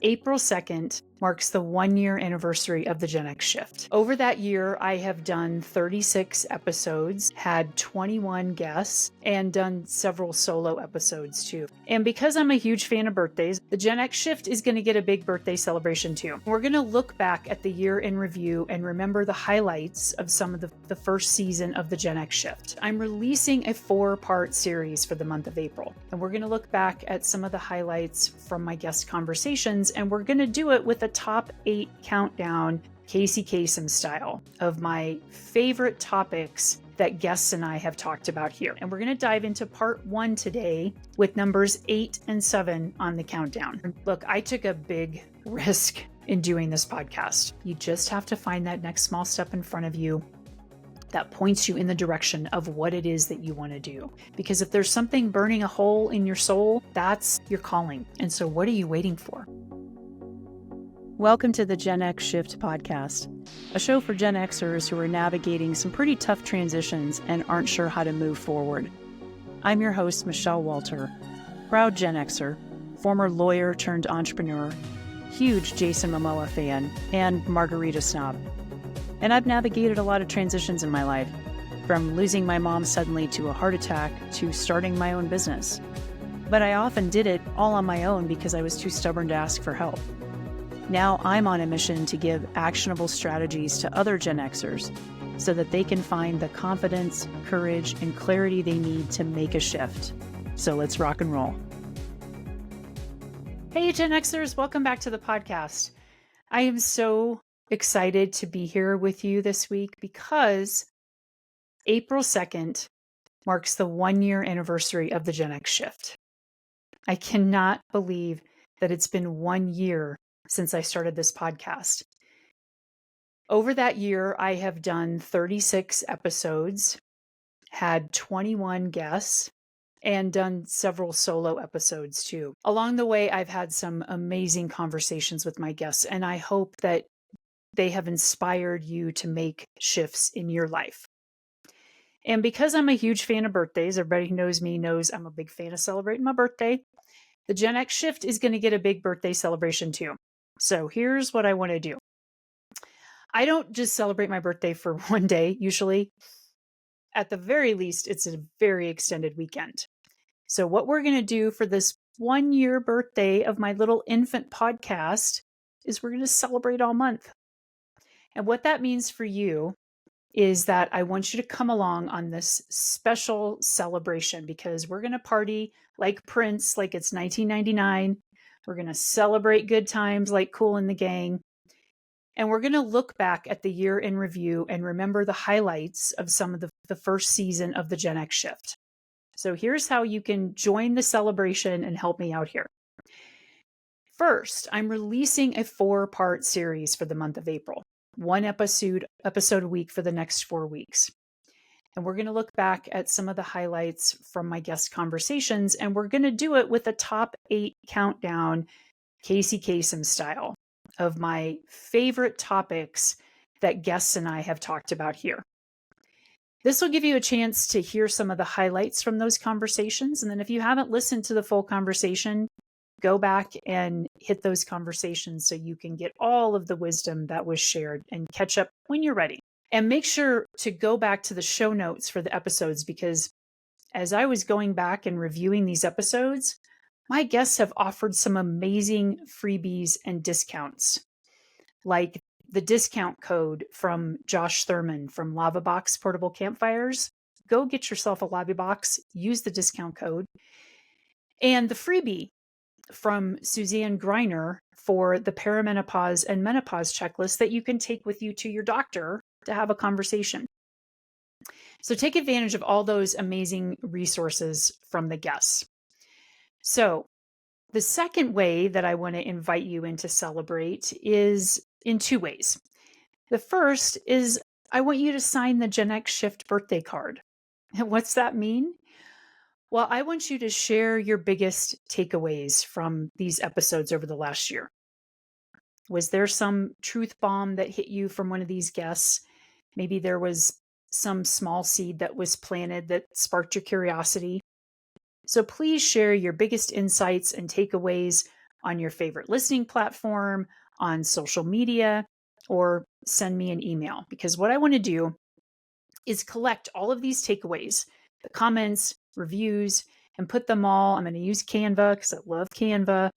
April 2nd marks the 1-year anniversary of the GenX shift. Over that year, I have done 36 episodes, had 21 guests, and done several solo episodes too. And because I'm a huge fan of birthdays, the GenX shift is going to get a big birthday celebration too. We're going to look back at the year in review and remember the highlights of some of the first season of the GenX shift. I'm releasing a 4-part series for the month of April, and we're going to look back at some of the highlights from my guest conversations, and we're going to do it with a top 8 countdown, Kasem-Style, of my favorite topics that guests and I have talked about here. And we're going to dive into part 1 today with numbers 8 and 7 on the countdown. Look, I took a big risk in doing this podcast. You just have to find that next small step in front of you that points you in the direction of what it is that you want to do. Because if there's something burning a hole in your soul, that's your calling. And so what are you waiting for? Welcome to the GenX Shift podcast, a show for Gen Xers who are navigating some pretty tough transitions and aren't sure how to move forward. I'm your host, Michelle Walter, proud Gen Xer, former lawyer turned entrepreneur, huge Jason Momoa fan, and margarita snob. And I've navigated a lot of transitions in my life, from losing my mom suddenly to a heart attack to starting my own business. But I often did it all on my own because I was too stubborn to ask for help. Now I'm on a mission to give actionable strategies to other Gen Xers so that they can find the confidence, courage, and clarity they need to make a shift. So let's rock and roll. Hey Gen Xers, welcome back to the podcast. I am so excited to be here with you this week because April 2nd marks the 1-year anniversary of the GenX shift. I cannot believe that it's been 1 year since I started this podcast. Over that year, I have done 36 episodes, had 21 guests, and done several solo episodes too. Along the way, I've had some amazing conversations with my guests, and I hope that they have inspired you to make shifts in your life. And because I'm a huge fan of birthdays, everybody who knows me knows I'm a big fan of celebrating my birthday. The GenX shift is going to get a big birthday celebration too. So here's what I want to do. I don't just celebrate my birthday for one day, usually. At the very least, it's a very extended weekend. So what we're going to do for this 1-year birthday of my little infant podcast is we're going to celebrate all month. And what that means for you is that I want you to come along on this special celebration because we're going to party like Prince, like it's 1999. We're going to celebrate good times like Kool and the Gang. And we're going to look back at the year in review and remember the highlights of some of the first season of the GenX shift. So here's how you can join the celebration and help me out here. First, I'm releasing a 4-part series for the month of April. 1 episode a week for the next 4 weeks. And we're going to look back at some of the highlights from my guest conversations, and we're going to do it with a top 8 countdown, Kasem-Style, of my favorite topics that guests and I have talked about here. This will give you a chance to hear some of the highlights from those conversations. And then if you haven't listened to the full conversation, go back and hit those conversations so you can get all of the wisdom that was shared and catch up when you're ready. And make sure to go back to the show notes for the episodes because as I was going back and reviewing these episodes, my guests have offered some amazing freebies and discounts, like the discount code from Josh Thurmond from Lava Box Portable Campfires. Go get yourself a Lava Box, use the discount code. And the freebie from Suzanne Greiner for the Perimenopause and Menopause checklist that you can take with you to your doctor to have a conversation. So take advantage of all those amazing resources from the guests. So the second way that I want to invite you in to celebrate is in 2 ways. The first is I want you to sign the GenX Shift birthday card. And what's that mean? Well, I want you to share your biggest takeaways from these episodes over the last year. Was there some truth bomb that hit you from one of these guests? Maybe there was some small seed that was planted that sparked your curiosity. So please share your biggest insights and takeaways on your favorite listening platform, on social media, or send me an email. Because what I want to do is collect all of these takeaways, the comments, reviews, and put them all. I'm going to use Canva because I love Canva.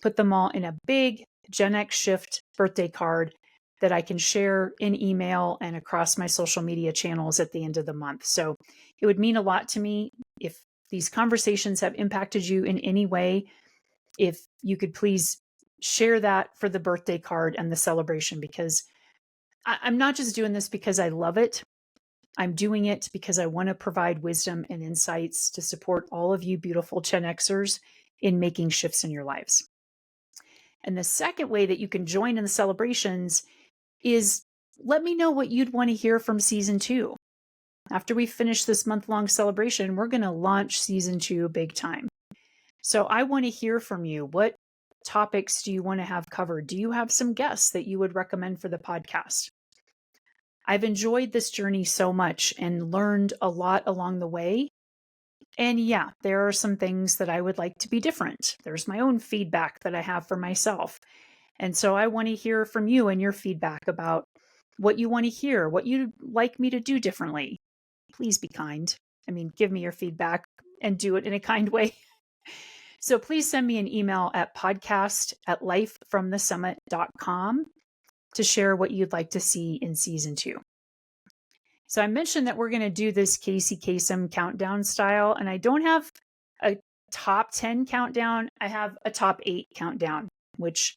Put them all in a big GenX Shift birthday card that I can share in email and across my social media channels at the end of the month. So it would mean a lot to me if these conversations have impacted you in any way. If you could please share that for the birthday card and the celebration, because I'm not just doing this because I love it. I'm doing it because I want to provide wisdom and insights to support all of you beautiful Gen Xers in making shifts in your lives. And the second way that you can join in the celebrations is let me know what you'd want to hear from season 2. After we finish this month-long celebration, we're going to launch season 2 big time. So I want to hear from you. What topics do you want to have covered? Do you have some guests that you would recommend for the podcast? I've enjoyed this journey so much and learned a lot along the way. And yeah, there are some things that I would like to be different. There's my own feedback that I have for myself. And so I want to hear from you and your feedback about what you want to hear, what you'd like me to do differently. Please be kind. I mean, give me your feedback and do it in a kind way. So please send me an email at podcast@lifefromthesummit.com to share what you'd like to see in season 2. So I mentioned that we're going to do this Casey Kasem countdown style, and I don't have a top 10 countdown. I have a top 8 countdown, which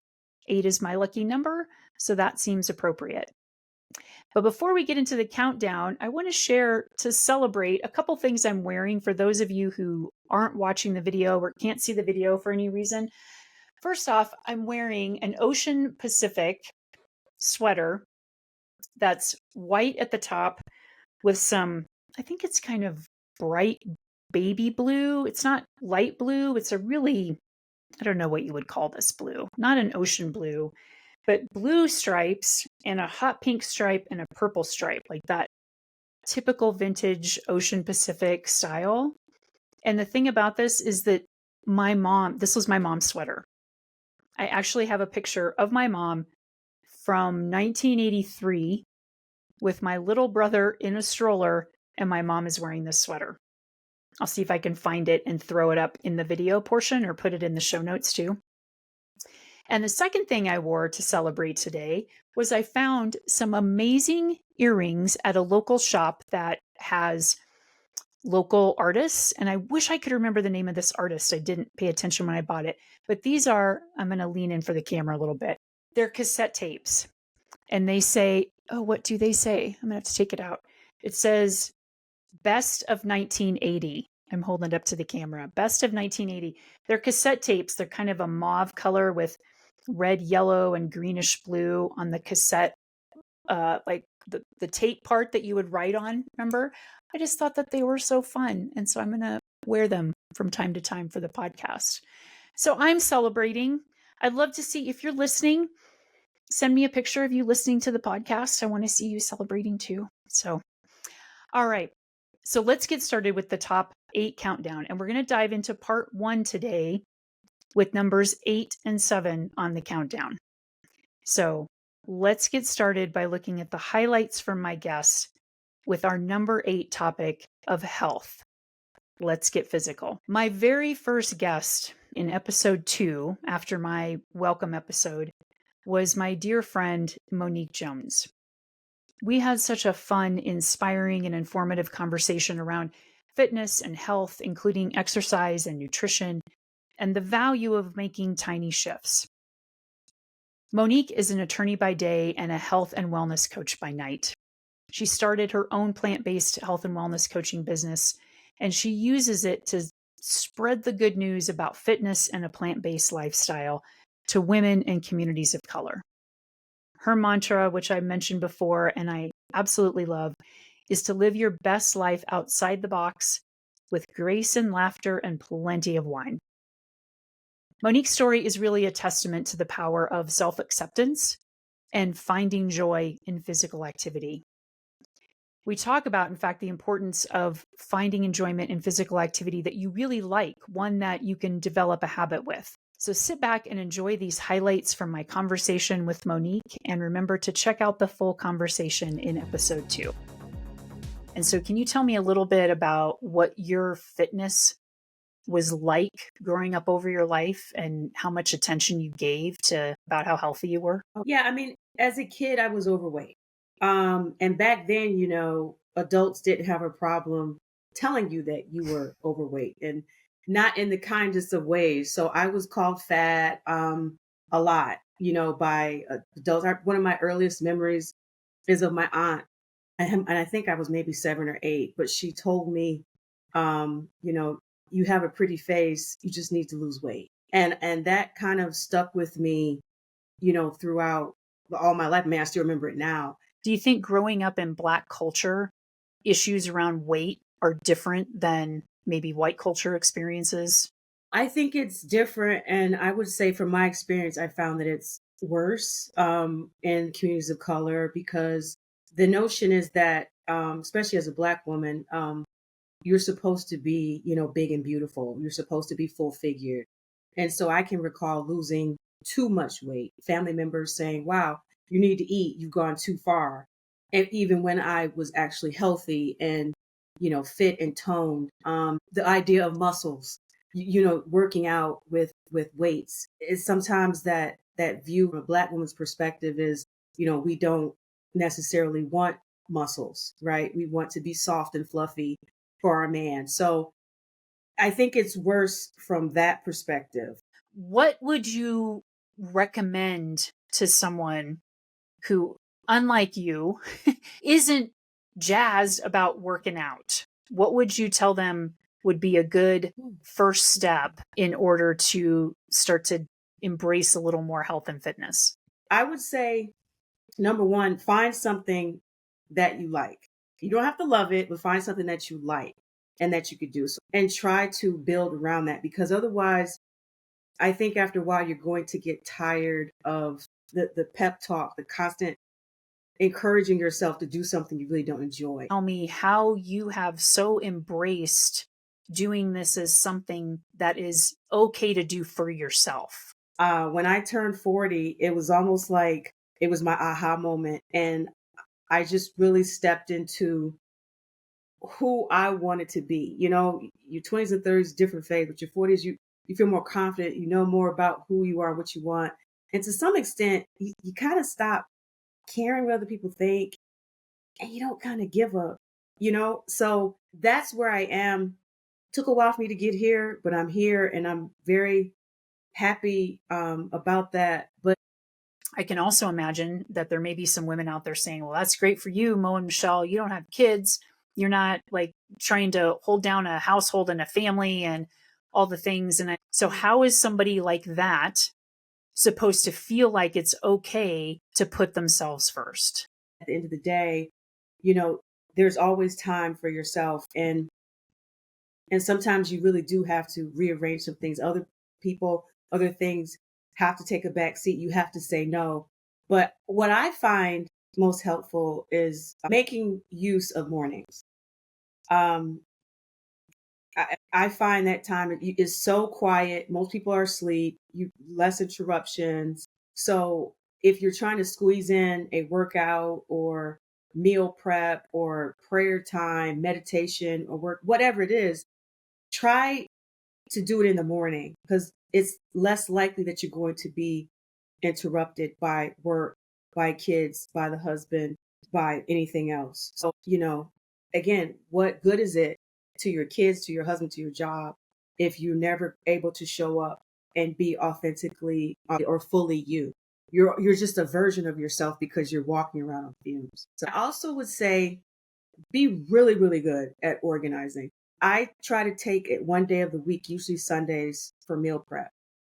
8 is my lucky number, so that seems appropriate. But before we get into the countdown, I want to share to celebrate a couple things I'm wearing for those of you who aren't watching the video or can't see the video for any reason. First off, I'm wearing an Ocean Pacific sweater that's white at the top with some, I think it's kind of bright baby blue. It's not light blue. It's a really, I don't know what you would call this blue, not an ocean blue, but blue stripes and a hot pink stripe and a purple stripe, like that typical vintage Ocean Pacific style. And the thing about this is that this was my mom's sweater. I actually have a picture of my mom from 1983 with my little brother in a stroller, and my mom is wearing this sweater. I'll see if I can find it and throw it up in the video portion or put it in the show notes too. And the second thing I wore to celebrate today was I found some amazing earrings at a local shop that has local artists. And I wish I could remember the name of this artist. I didn't pay attention when I bought it. But these are, I'm going to lean in for the camera a little bit. They're cassette tapes. And they say, oh, what do they say? I'm going to have to take it out. It says, Best of 1980. I'm holding it up to the camera. Best of 1980. They're cassette tapes. They're kind of a mauve color with red, yellow, and greenish blue on the cassette, like the tape part that you would write on, remember? I just thought that they were so fun. And so I'm going to wear them from time to time for the podcast. So I'm celebrating. I'd love to see if you're listening. Send me a picture of you listening to the podcast. I want to see you celebrating too. So, all right. So let's get started with the top 8 countdown. And we're going to dive into part 1 today with numbers 8 and 7 on the countdown. So let's get started by looking at the highlights from my guests with our number 8 topic of health. Let's get physical. My very first guest in episode 2, after my welcome episode, was my dear friend, Monique Jones. We had such a fun, inspiring, and informative conversation around fitness and health, including exercise and nutrition, and the value of making tiny shifts. Monique is an attorney by day and a health and wellness coach by night. She started her own plant-based health and wellness coaching business, and she uses it to spread the good news about fitness and a plant-based lifestyle to women and communities of color. Her mantra, which I mentioned before and I absolutely love, is to live your best life outside the box with grace and laughter and plenty of wine. Monique's story is really a testament to the power of self-acceptance and finding joy in physical activity. We talk about, in fact, the importance of finding enjoyment in physical activity that you really like, one that you can develop a habit with. So sit back and enjoy these highlights from my conversation with Monique, and remember to check out the full conversation in episode 2. And so, can you tell me a little bit about what your fitness was like growing up over your life and how much attention you gave to about how healthy you were? Yeah, I mean, as a kid, I was overweight. And back then, adults didn't have a problem telling you that you were overweight and not in the kindest of ways. So I was called fat a lot, by adults. One of my earliest memories is of my aunt. And I think I was maybe 7 or 8, but she told me, um, you know, you have a pretty face, you just need to lose weight. And that kind of stuck with me throughout all my life. I mean, I still remember it now. Do you think growing up in Black culture, issues around weight are different than maybe white culture experiences? I think it's different. And I would say from my experience, I found that it's worse in communities of color because the notion is that, especially as a Black woman, you're supposed to be, big and beautiful. You're supposed to be full figured. And so I can recall losing too much weight, family members saying, wow, you need to eat, you've gone too far. And even when I was actually healthy and, fit and toned, the idea of muscles, working out with weights is sometimes that view from a Black woman's perspective is, we don't necessarily want muscles, right? We want to be soft and fluffy for our man. So I think it's worse from that perspective. What would you recommend to someone who, unlike you, isn't jazzed about working out? What would you tell them would be a good first step in order to start to embrace a little more health and fitness? I would say, number one, find something that you like. You don't have to love it, but find something that you like and that you could do. So, and try to build around that because otherwise, I think after a while, you're going to get tired of the pep talk, the constant encouraging yourself to do something you really don't enjoy. Tell me how you have so embraced doing this as something that is okay to do for yourself. When I turned 40, it was almost like it was my aha moment. And I just really stepped into who I wanted to be. Your 20s and 30s, different phase, but your 40s, you feel more confident, you know more about who you are, what you want. And to some extent, you kind of stop caring what other people think and you don't kind of give up. So that's where I am. Took a while for me to get here, but I'm here and I'm very happy about that. But I can also imagine that there may be some women out there saying, well, that's great for you, Mo and Michelle. You don't have kids. You're not like trying to hold down a household and a family and all the things. So, how is somebody like that supposed to feel like it's okay to put themselves first? at the end of the day, you know, there's always time for yourself. And sometimes you really do have to rearrange some things. Other people, other things have to take a back seat. You have to say no. But what I find most helpful is making use of mornings. Um, I find that time is so quiet. Most people are asleep. You less interruptions. So if you're trying to squeeze in a workout or meal prep or prayer time, meditation or work, whatever it is, try to do it in the morning because it's less likely that you're going to be interrupted by work, by kids, by the husband, by anything else. So, again, what good is it to your kids, to your husband, to your job if you're never able to show up and be authentically or fully you? You're just a version of yourself because you're walking around on fumes. So I also would say be really, really good at organizing. I try to take it one day of the week, usually Sundays, for meal prep.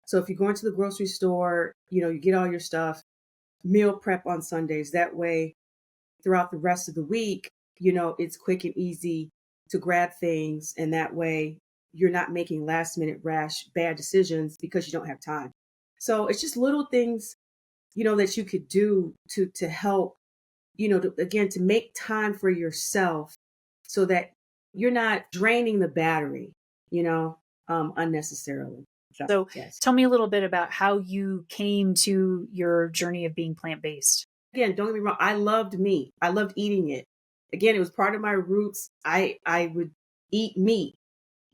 So if you go into the grocery store, you get all your stuff, meal prep on Sundays. That way, throughout the rest of the week, it's quick and easy to grab things. And that way, you're not making last minute rash, bad decisions because you don't have time. So it's just little things, that you could do to help again, to make time for yourself so that you're not draining the battery, unnecessarily. So Yes. tell me a little bit about how you came to your journey of being plant-based. Again, don't get me wrong. I loved meat. I loved eating it. Again, it was part of my roots. I would eat meat,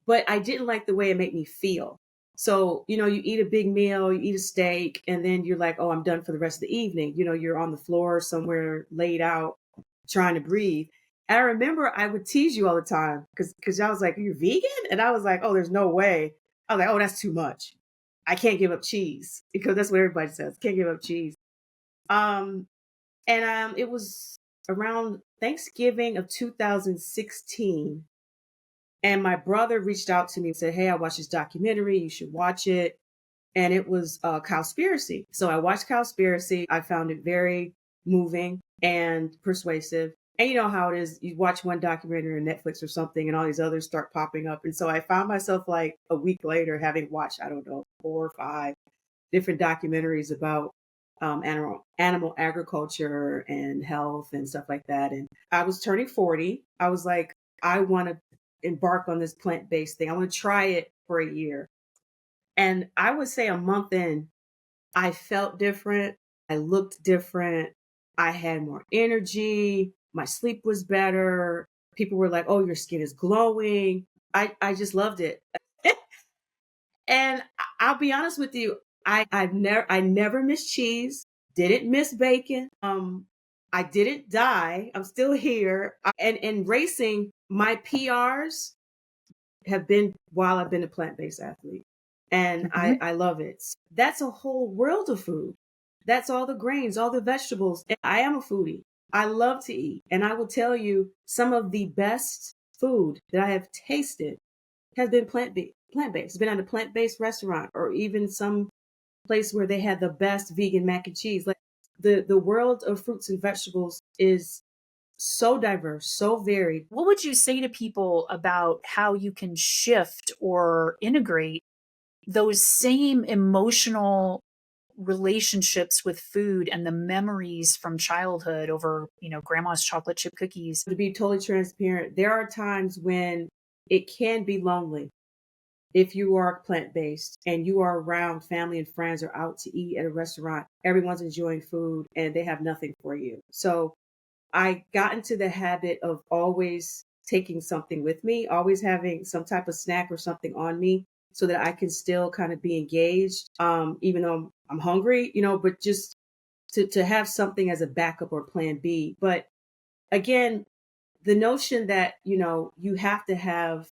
but I didn't like the way it made me feel. So, you eat a big meal, you eat a steak, and then you're like, oh, I'm done for the rest of the evening. You're on the floor somewhere laid out trying to breathe. And I remember I would tease you all the time because I was like, you're vegan? And I was like, oh, there's no way. I was like, oh, that's too much. I can't give up cheese because that's what everybody says. Can't give up cheese. Um, and it was around Thanksgiving of 2016. And my brother reached out to me and said, hey, I watched this documentary. You should watch it. And it was Cowspiracy. So I watched Cowspiracy. I found it very moving and persuasive. And you know how it is. You watch one documentary on Netflix or something, and all these others start popping up. And so I found myself like a week later having watched, I don't know, 4 or 5 different documentaries about animal agriculture and health and stuff like that. And I was turning 40. I was like, I want to embark on this plant based thing. I want to try it for a year. And I would say a month in, I felt different. I looked different. I had more energy. My sleep was better. People were like, oh, your skin is glowing. I just loved it. And I'll be honest with you, I never missed cheese, didn't miss bacon. I didn't die. I'm still here. And in racing, my PRs have been while I've been a plant-based athlete. And Mhm. I love it. That's a whole world of food. That's all the grains, all the vegetables. And I am a foodie. I love to eat. And I will tell you some of the best food that I have tasted has been plant-based. Plant-based. It's been at a plant-based restaurant or even some place where they had the best vegan mac and cheese. Like the world of fruits and vegetables is so diverse, so varied. What would you say to people about how you can shift or integrate those same emotional relationships with food and the memories from childhood over, grandma's chocolate chip cookies? To be totally transparent, there are times when it can be lonely if you are plant-based and you are around family and friends or out to eat at a restaurant. Everyone's enjoying food and they have nothing for you. So I got into the habit of always taking something with me, always having some type of snack or something on me so that I can still kind of be engaged, even though I'm hungry, but just to have something as a backup or plan B. But again, the notion that, you have to have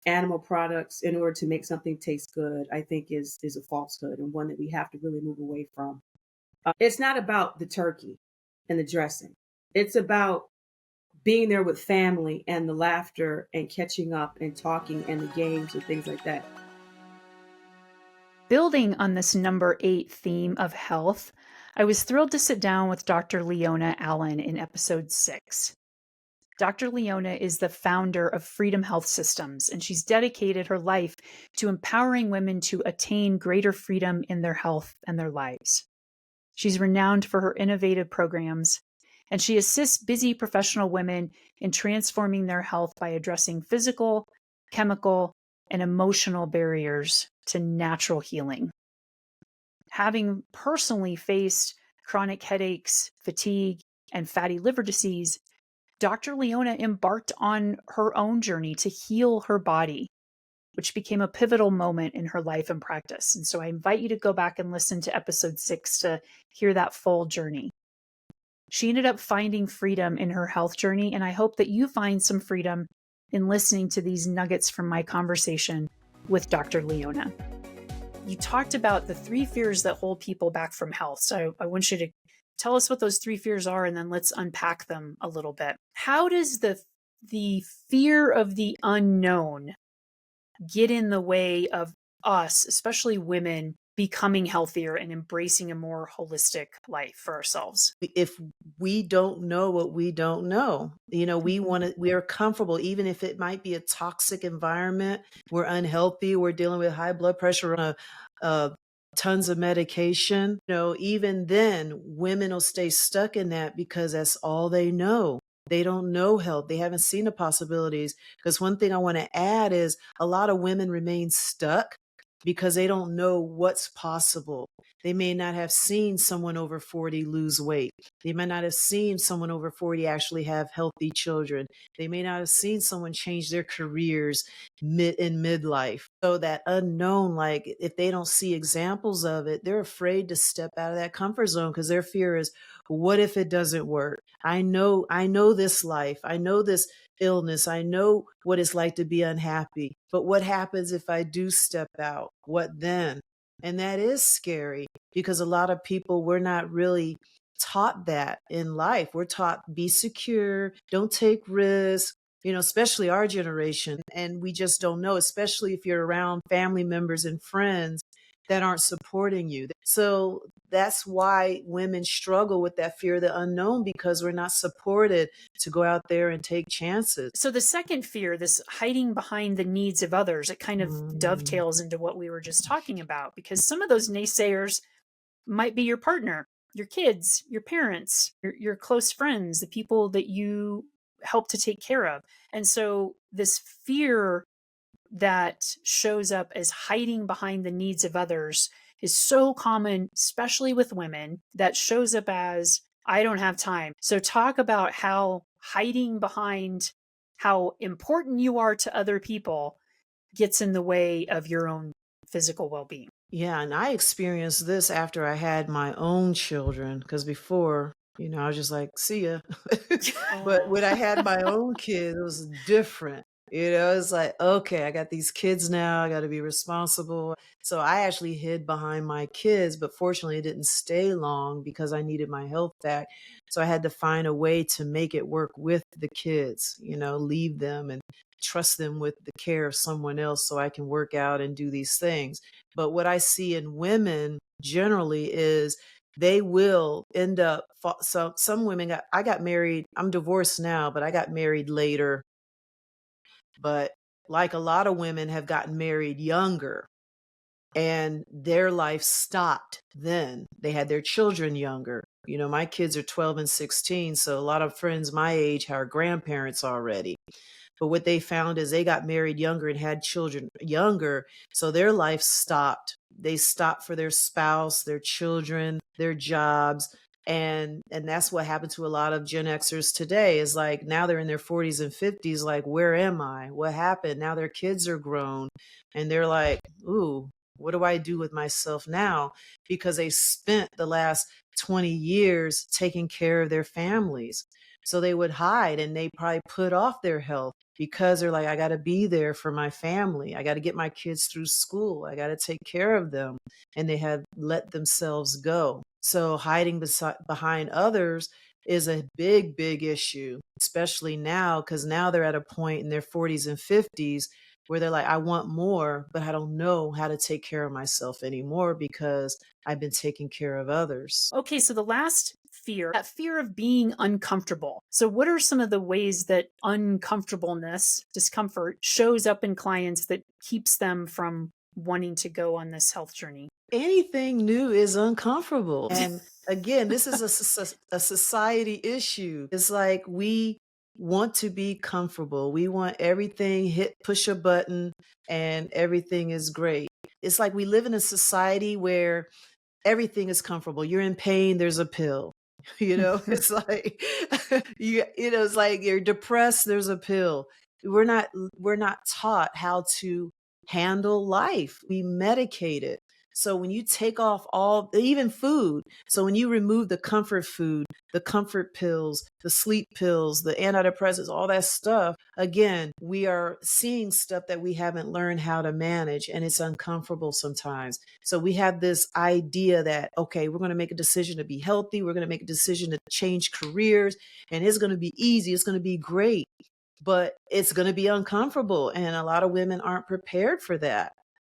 animal products in order to make something taste good, I think is a falsehood and one that we have to really move away from. It's not about the turkey and the dressing. It's about being there with family and the laughter and catching up and talking and the games and things like that. Building on this number 8 theme of health, I was thrilled to sit down with Dr. Leona Allen in episode 6. Dr. Leona is the founder of Freedom Health Systems, and she's dedicated her life to empowering women to attain greater freedom in their health and their lives. She's renowned for her innovative programs, and she assists busy professional women in transforming their health by addressing physical, chemical, and emotional barriers to natural healing. Having personally faced chronic headaches, fatigue, and fatty liver disease, Dr. Leona embarked on her own journey to heal her body, which became a pivotal moment in her life and practice. And so I invite you to go back and listen to episode 6 to hear that full journey. She ended up finding freedom in her health journey, and I hope that you find some freedom in listening to these nuggets from my conversation with Dr. Leona. You talked about the 3 fears that hold people back from health. So I want you to tell us what those 3 fears are, and then let's unpack them a little bit. How does the fear of the unknown get in the way of us, especially women, becoming healthier and embracing a more holistic life for ourselves? If we don't know what we don't know, we are comfortable, even if it might be a toxic environment, we're unhealthy, we're dealing with high blood pressure on tons of medication. Even then, women will stay stuck in that because that's all they know. They don't know health. They haven't seen the possibilities. Because one thing I want to add is a lot of women remain stuck because they don't know what's possible. They may not have seen someone over 40 lose weight. They may not have seen someone over 40 actually have healthy children. They may not have seen someone change their careers in midlife. So that unknown, like if they don't see examples of it, they're afraid to step out of that comfort zone because their fear is, what if it doesn't work? I know this life. I know this illness. I know what it's like to be unhappy. But what happens if I do step out? What then? And that is scary because a lot of people, we're not really taught that in life. We're taught be secure, don't take risks, especially our generation. And we just don't know, especially if you're around family members and friends that aren't supporting you. So that's why women struggle with that fear of the unknown, because we're not supported to go out there and take chances. So the second fear, this hiding behind the needs of others, it kind of dovetails into what we were just talking about, because some of those naysayers might be your partner, your kids, your parents, your close friends, the people that you help to take care of. And so this fear that shows up as hiding behind the needs of others is so common, especially with women, that shows up as, I don't have time. So talk about how hiding behind how important you are to other people gets in the way of your own physical well-being. Yeah, and I experienced this after I had my own children, because before, I was just like, see ya. But when I had my own kids, it was different. It's like, okay, I got these kids now. I got to be responsible. So I actually hid behind my kids, but fortunately, it didn't stay long because I needed my health back. So I had to find a way to make it work with the kids, leave them and trust them with the care of someone else so I can work out and do these things. But what I see in women generally is they will end up, so some women I got married, I'm divorced now, but I got married later. But like a lot of women have gotten married younger and their life stopped then. They had their children younger. My kids are 12 and 16. So a lot of friends my age are grandparents already. But what they found is they got married younger and had children younger. So their life stopped. They stopped for their spouse, their children, their jobs. And that's what happened to a lot of Gen Xers today, is like now they're in their 40s and 50s. Like, where am I? What happened? Now their kids are grown and they're like, ooh, what do I do with myself now? Because they spent the last 20 years taking care of their families. So they would hide and they probably put off their health because they're like, I got to be there for my family. I got to get my kids through school. I got to take care of them. And they have let themselves go. So hiding behind others is a big, big issue, especially now, because now they're at a point in their 40s and 50s where they're like, I want more, but I don't know how to take care of myself anymore because I've been taking care of others. Okay, so the last fear, that fear of being uncomfortable. So what are some of the ways that uncomfortableness, discomfort, shows up in clients that keeps them from wanting to go on this health journey? Anything new is uncomfortable. And again, this is a society issue. It's like we want to be comfortable. We want everything push a button and everything is great. It's like we live in a society where everything is comfortable. You're in pain, there's a pill. It's like it's like you're depressed, there's a pill. We're not taught how to handle life. We medicate it. So when you take off even food, so when you remove the comfort food, the comfort pills, the sleep pills, the antidepressants, all that stuff, again, we are seeing stuff that we haven't learned how to manage, and it's uncomfortable sometimes. So we have this idea that, okay, we're going to make a decision to be healthy. We're going to make a decision to change careers, and it's going to be easy. It's going to be great, but it's going to be uncomfortable. And a lot of women aren't prepared for that.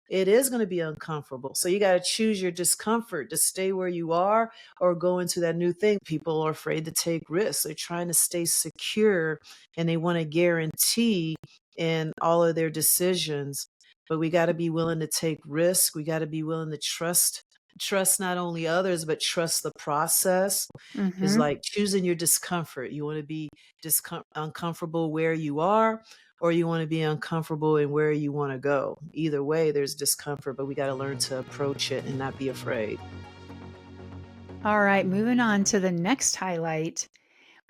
It is going to be uncomfortable. So you got to choose your discomfort to stay where you are or go into that new thing. People are afraid to take risks. They're trying to stay secure and they want to guarantee in all of their decisions. But we got to be willing to take risks. We got to be willing to trust trust not only others, but trust the process. It's Mm-hmm. like choosing your discomfort. You want to be uncomfortable where you are, or you want to be uncomfortable in where you want to go. Either way, there's discomfort, but we got to learn to approach it and not be afraid. All right, moving on to the next highlight,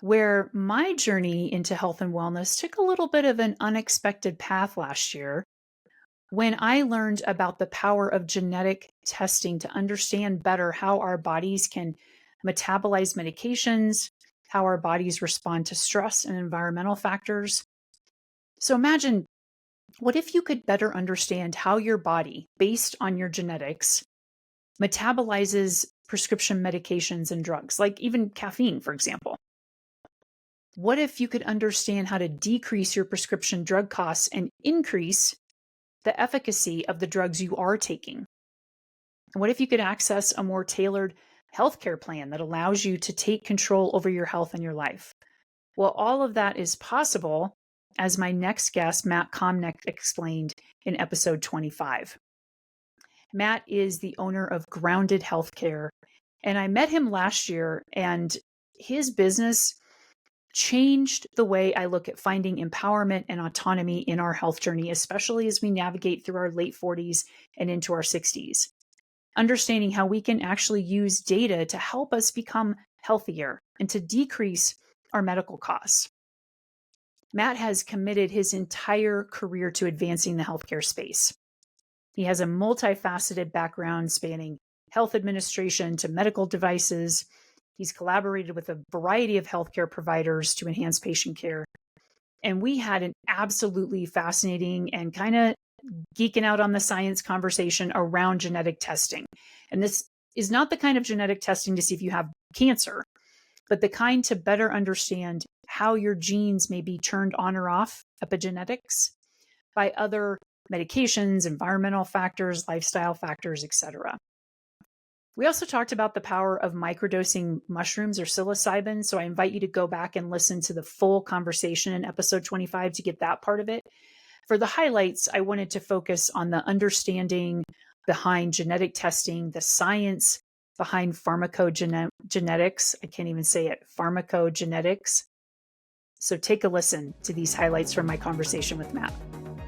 where my journey into health and wellness took a little bit of an unexpected path last year when I learned about the power of genetic testing to understand better how our bodies can metabolize medications, how our bodies respond to stress and environmental factors. So imagine, what if you could better understand how your body, based on your genetics, metabolizes prescription medications and drugs, like even caffeine, for example? What if you could understand how to decrease your prescription drug costs and increase the efficacy of the drugs you are taking? What if you could access a more tailored healthcare plan that allows you to take control over your health and your life? Well, all of that is possible, as my next guest, Matt Comneck, explained in episode 25. Matt is the owner of Grounded Healthcare, and I met him last year, and his business changed the way I look at finding empowerment and autonomy in our health journey, especially as we navigate through our late 40s and into our 60s. Understanding how we can actually use data to help us become healthier and to decrease our medical costs. Matt has committed his entire career to advancing the healthcare space. He has a multifaceted background spanning health administration to medical devices. He's collaborated with a variety of healthcare providers to enhance patient care. And we had an absolutely fascinating and kind of geeking out on the science conversation around genetic testing. And this is not the kind of genetic testing to see if you have cancer, but the kind to better understand how your genes may be turned on or off, epigenetics, by other medications, environmental factors, lifestyle factors, etc. We also talked about the power of microdosing mushrooms or psilocybin. So I invite you to go back and listen to the full conversation in episode 25 to get that part of it. For the highlights, I wanted to focus on the understanding behind genetic testing, the science behind pharmacogenetics. I can't even say it, pharmacogenetics. So take a listen to these highlights from my conversation with Matt.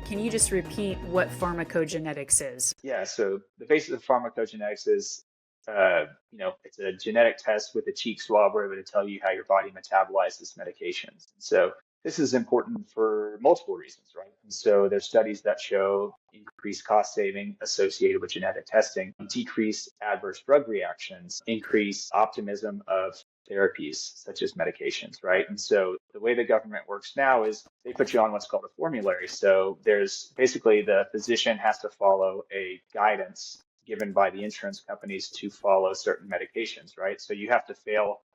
Can you just repeat what pharmacogenetics is? Yeah, so the basis of pharmacogenetics is, it's a genetic test with a cheek swab where it would tell you how your body metabolizes medications. And so this is important for multiple reasons, right? And so there's studies that show increased cost saving associated with genetic testing, decreased adverse drug reactions, increased optimism of therapies such as medications, right? And so the way the government works now is they put you on what's called a formulary. So there's basically the physician has to follow a guidance given by the insurance companies to follow certain medications, right? So you have to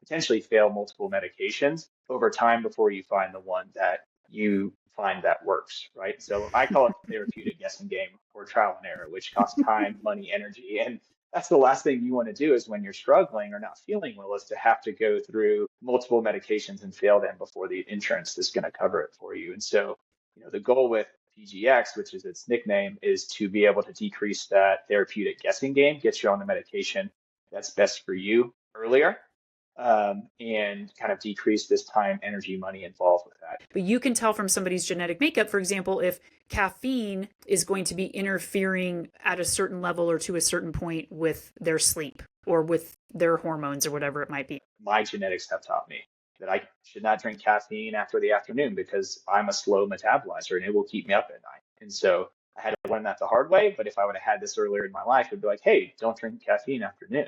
potentially fail multiple medications over time before you find the one that you find that works, right? So I call it the therapeutic guessing game or trial and error, which costs time, money, energy. And that's the last thing you want to do is when you're struggling or not feeling well is to have to go through multiple medications and fail them before the insurance is going to cover it for you. And so, the goal with PGX, which is its nickname, is to be able to decrease that therapeutic guessing game, get you on the medication that's best for you earlier, and kind of decrease this time, energy, money involved with that. But you can tell from somebody's genetic makeup, for example, if caffeine is going to be interfering at a certain level or to a certain point with their sleep or with their hormones or whatever it might be. My genetics have taught me that I should not drink caffeine after the afternoon because I'm a slow metabolizer and it will keep me up at night. And so I had to learn that the hard way. But if I would have had this earlier in my life, it'd be like, hey, don't drink caffeine after noon.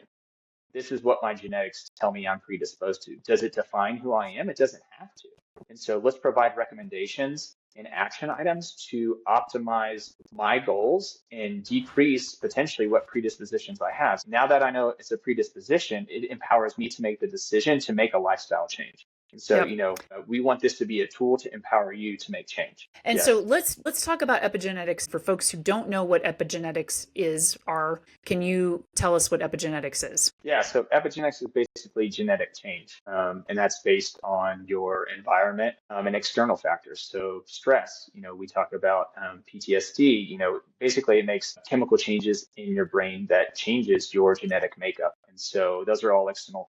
This is what my genetics tell me I'm predisposed to. Does it define who I am? It doesn't have to. And so let's provide recommendations and action items to optimize my goals and decrease potentially what predispositions I have. Now that I know it's a predisposition, it empowers me to make the decision to make a lifestyle change. And so, Yep. we want this to be a tool to empower you to make change. And Yes. so let's talk about epigenetics for folks who don't know what epigenetics are. Can you tell us what epigenetics is? Yeah, so epigenetics is basically genetic change, and that's based on your environment and external factors. So stress, we talk about PTSD. Basically it makes chemical changes in your brain that changes your genetic makeup, and so those are all external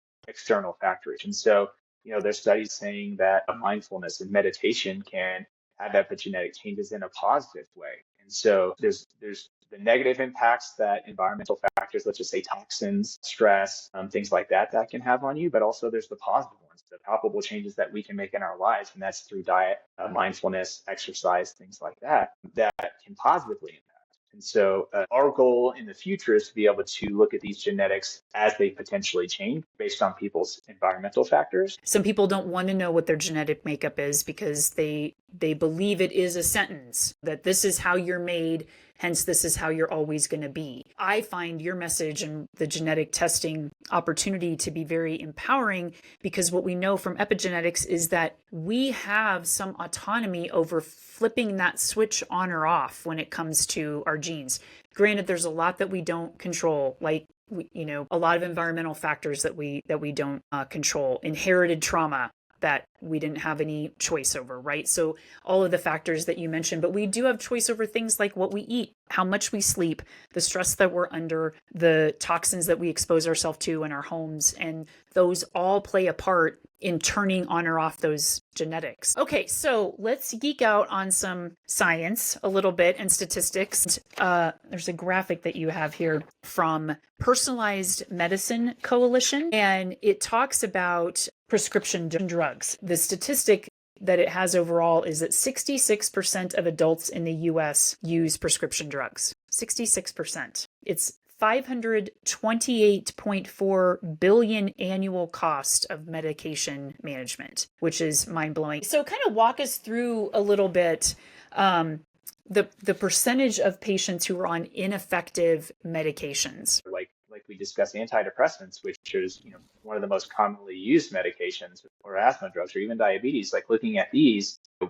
factors. And so, there's studies saying that mindfulness and meditation can have epigenetic changes in a positive way. And so there's the negative impacts that environmental factors, let's just say toxins, stress, things like that can have on you, but also there's the positive ones, the palpable changes that we can make in our lives, and that's through diet, mindfulness, exercise, things like that can positively impact. And so our goal in the future is to be able to look at these genetics as they potentially change based on people's environmental factors. Some people don't want to know what their genetic makeup is because they believe it is a sentence, that this is how you're made, hence this is how you're always going to be. I find your message and the genetic testing opportunity to be very empowering, because what we know from epigenetics is that we have some autonomy over flipping that switch on or off when it comes to our genes. Granted, there's a lot that we don't control, like a lot of environmental factors that we don't control, inherited trauma that we didn't have any choice over, right? So all of the factors that you mentioned, but we do have choice over things like what we eat, how much we sleep, the stress that we're under, the toxins that we expose ourselves to in our homes, and those all play a part in turning on or off those genetics. Okay, so let's geek out on some science a little bit and statistics. There's a graphic that you have here from Personalized Medicine Coalition, and it talks about prescription drugs. The statistic that it has overall is that 66% of adults in the US use prescription drugs. 66%. It's $528.4 billion annual cost of medication management, which is mind-blowing. So kind of walk us through a little bit the percentage of patients who are on ineffective medications. Like we discussed, antidepressants, which is one of the most commonly used medications, or asthma drugs, or even diabetes. Like looking at these, the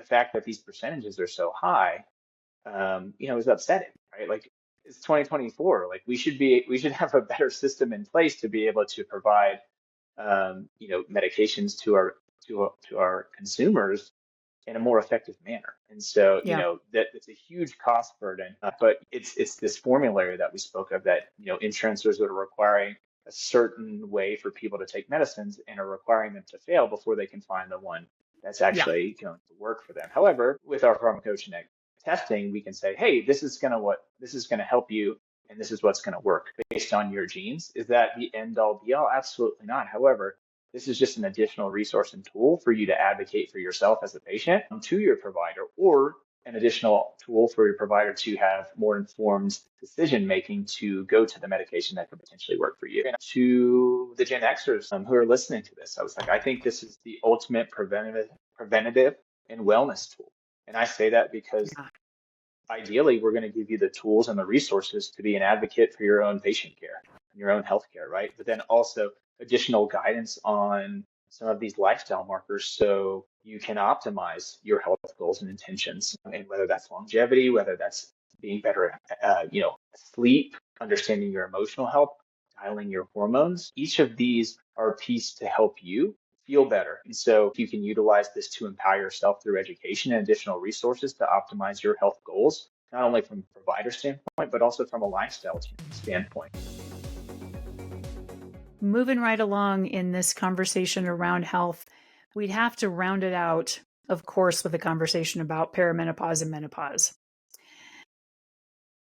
fact that these percentages are so high, is upsetting, right? Like it's 2024. Like we should have a better system in place to be able to provide, medications to our consumers in a more effective manner. And so, that it's a huge cost burden, but it's this formulary that we spoke of that, insurances are requiring a certain way for people to take medicines and are requiring them to fail before they can find the one that's actually going to work for them. However, with our pharmacogenetic testing, we can say, hey, this is going to help you, and this is what's going to work based on your genes. Is that the end all be all? Absolutely not. However, this is just an additional resource and tool for you to advocate for yourself as a patient to your provider, or an additional tool for your provider to have more informed decision making to go to the medication that could potentially work for you. And to the Gen Xers who are listening to this, I was like, I think this is the ultimate preventative and wellness tool. And I say that because ideally, we're going to give you the tools and the resources to be an advocate for your own patient care and your own healthcare, right? But then also additional guidance on some of these lifestyle markers so you can optimize your health goals and intentions, and whether that's longevity, whether that's being better at sleep, understanding your emotional health, dialing your hormones. Each of these are a piece to help you feel better. And so if you can utilize this to empower yourself through education and additional resources to optimize your health goals, not only from a provider standpoint, but also from a lifestyle standpoint. Moving right along in this conversation around health, we'd have to round it out, of course, with a conversation about perimenopause and menopause.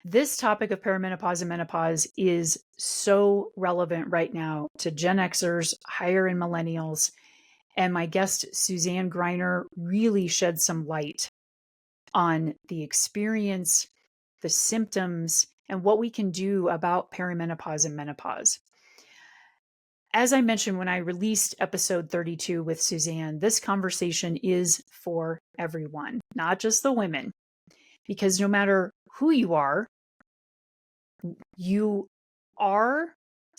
This topic of perimenopause and menopause is so relevant right now to Gen Xers, higher and millennials. And my guest, Suzanne Greiner, really shed some light on the experience, the symptoms, and what we can do about perimenopause and menopause. As I mentioned when I released episode 32 with Suzanne, this conversation is for everyone, not just the women, because no matter who you are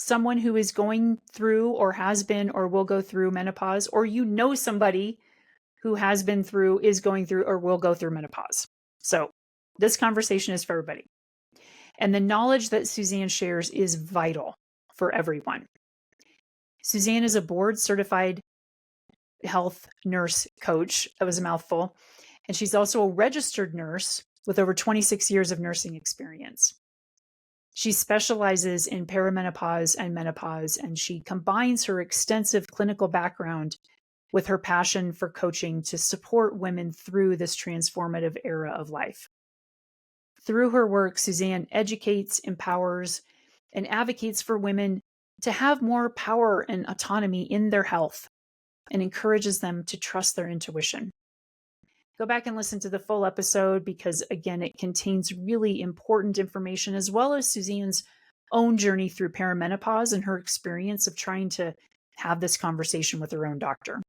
someone who is going through or has been or will go through menopause, or you know somebody who has been through, is going through, or will go through menopause. So this conversation is for everybody. And the knowledge that Suzanne shares is vital for everyone. Suzanne is a board certified health nurse coach. That was a mouthful. And she's also a registered nurse with over 26 years of nursing experience. She specializes in perimenopause and menopause, and she combines her extensive clinical background with her passion for coaching to support women through this transformative era of life. Through her work, Suzanne educates, empowers, and advocates for women to have more power and autonomy in their health and encourages them to trust their intuition. Go back and listen to the full episode because, again, it contains really important information as well as Suzanne's own journey through perimenopause and her experience of trying to have this conversation with her own doctor.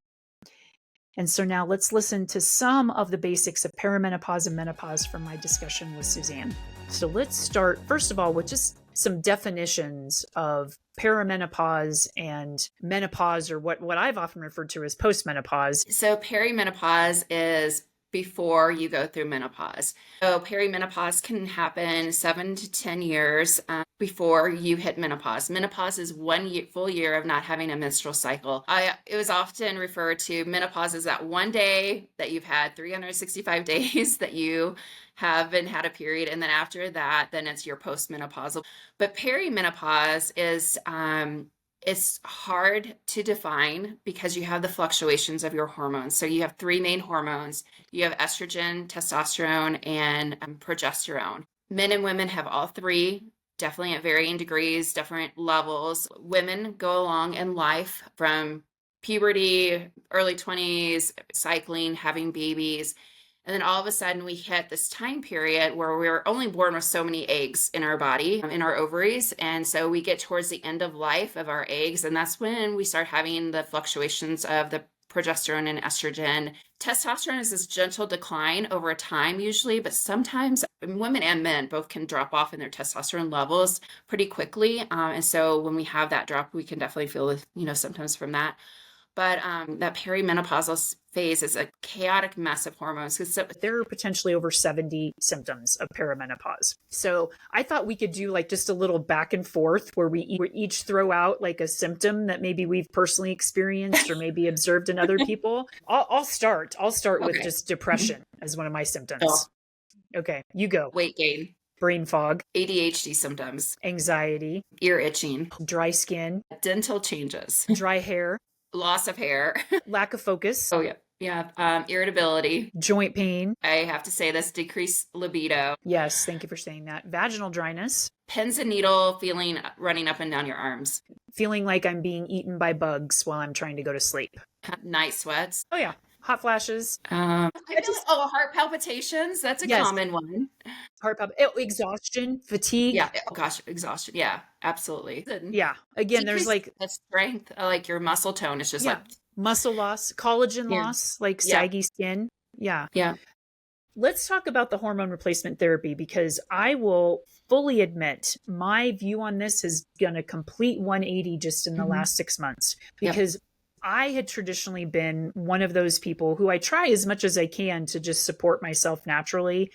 And so now let's listen to some of the basics of perimenopause and menopause from my discussion with Suzanne. So let's start, first of all, with just some definitions of perimenopause and menopause, or what I've often referred to as postmenopause. So perimenopause is before you go through menopause. So perimenopause can happen 7 to 10 years before you hit menopause. Menopause is 1 full year of not having a menstrual cycle. It was often referred to menopause as that one day that you've had 365 days that you haven't had a period. And then after that, then it's your postmenopausal. But perimenopause is, it's hard to define because you have the fluctuations of your hormones. So you have three main hormones. You have estrogen, testosterone, and progesterone. Men and women have all three, definitely at varying degrees, different levels. Women go along in life from puberty, early 20s, cycling, having babies. And then all of a sudden we hit this time period where we're only born with so many eggs in our body, in our ovaries. And so we get towards the end of life of our eggs. And that's when we start having the fluctuations of the progesterone and estrogen. Testosterone is this gentle decline over time usually, but sometimes women and men both can drop off in their testosterone levels pretty quickly. And so when we have that drop, we can definitely feel the, symptoms from that. But that perimenopausal phase is a chaotic mess of hormones. There are potentially over 70 symptoms of perimenopause. So I thought we could do like just a little back and forth where we each throw out like a symptom that maybe we've personally experienced or maybe observed in other people. I'll start with just depression as one of my symptoms. Oh. Okay, you go. Weight gain. Brain fog. ADHD symptoms. Anxiety. Ear itching. Dry skin. Dental changes. Dry hair. Loss of hair. Lack of focus. Oh, yeah. Yeah. Irritability. Joint pain. I have to say this, decreased libido. Yes. Thank you for saying that. Vaginal dryness. Pins and needle feeling running up and down your arms. Feeling like I'm being eaten by bugs while I'm trying to go to sleep. Night sweats. Oh, yeah. Hot flashes. Heart palpitations. That's a common one. Exhaustion, fatigue. Yeah. Oh gosh, exhaustion. Yeah, absolutely. Yeah. Again, there's like the strength, like your muscle tone is just like muscle loss, collagen loss, like saggy skin. Yeah. Yeah. Let's talk about the hormone replacement therapy because I will fully admit my view on this is going to complete 180 just in the last 6 months because I had traditionally been one of those people who I try as much as I can to just support myself naturally,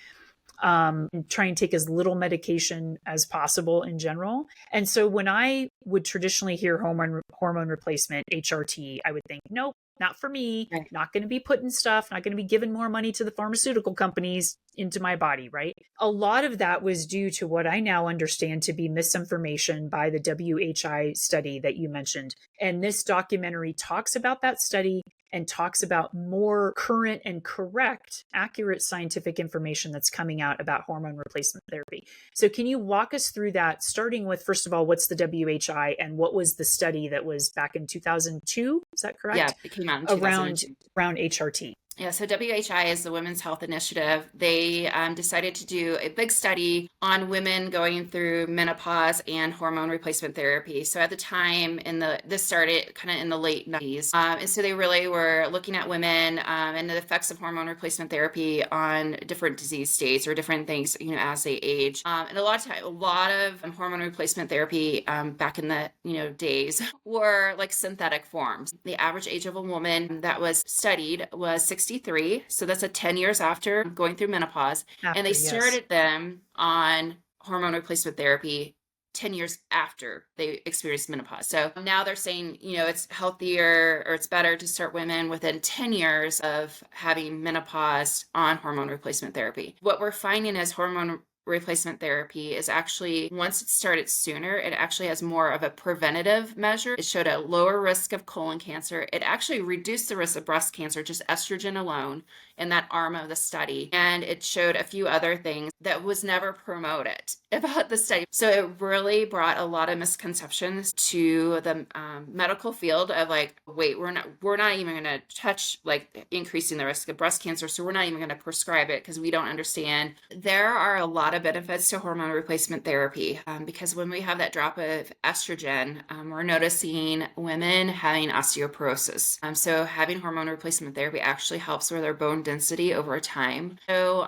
and try and take as little medication as possible in general. And so when I would traditionally hear hormone replacement, HRT, I would think, nope, not for me, not going to be putting stuff, not going to be giving more money to the pharmaceutical companies into my body, right? A lot of that was due to what I now understand to be misinformation by the WHI study that you mentioned. And this documentary talks about that study and talks about more current and correct, accurate scientific information that's coming out about hormone replacement therapy. So can you walk us through that, starting with, first of all, what's the WHI and what was the study that was back in 2002? Is that correct? Yeah, it came out in 2002. Around HRT. Yeah, so WHI is the Women's Health Initiative. They decided to do a big study on women going through menopause and hormone replacement therapy. So at the time, this started kind of in the late 90s, and so they really were looking at women and the effects of hormone replacement therapy on different disease states or different things, as they age. And a lot of hormone replacement therapy back in the days were like synthetic forms. The average age of a woman that was studied was 63. So that's 10 years after going through menopause. And they started them on hormone replacement therapy 10 years after they experienced menopause. So now they're saying, it's healthier or it's better to start women within 10 years of having menopause on hormone replacement therapy. What we're finding is hormone replacement therapy is actually, once it started sooner, it actually has more of a preventative measure. It showed a lower risk of colon cancer. It actually reduced the risk of breast cancer, just estrogen alone, in that arm of the study. And it showed a few other things that was never promoted about the study. So it really brought a lot of misconceptions to the medical field of like, wait, we're not even going to touch like increasing the risk of breast cancer. So we're not even going to prescribe it because we don't understand. There are a lot of benefits to hormone replacement therapy because when we have that drop of estrogen, we're noticing women having osteoporosis. So having hormone replacement therapy actually helps with their bone density over time. So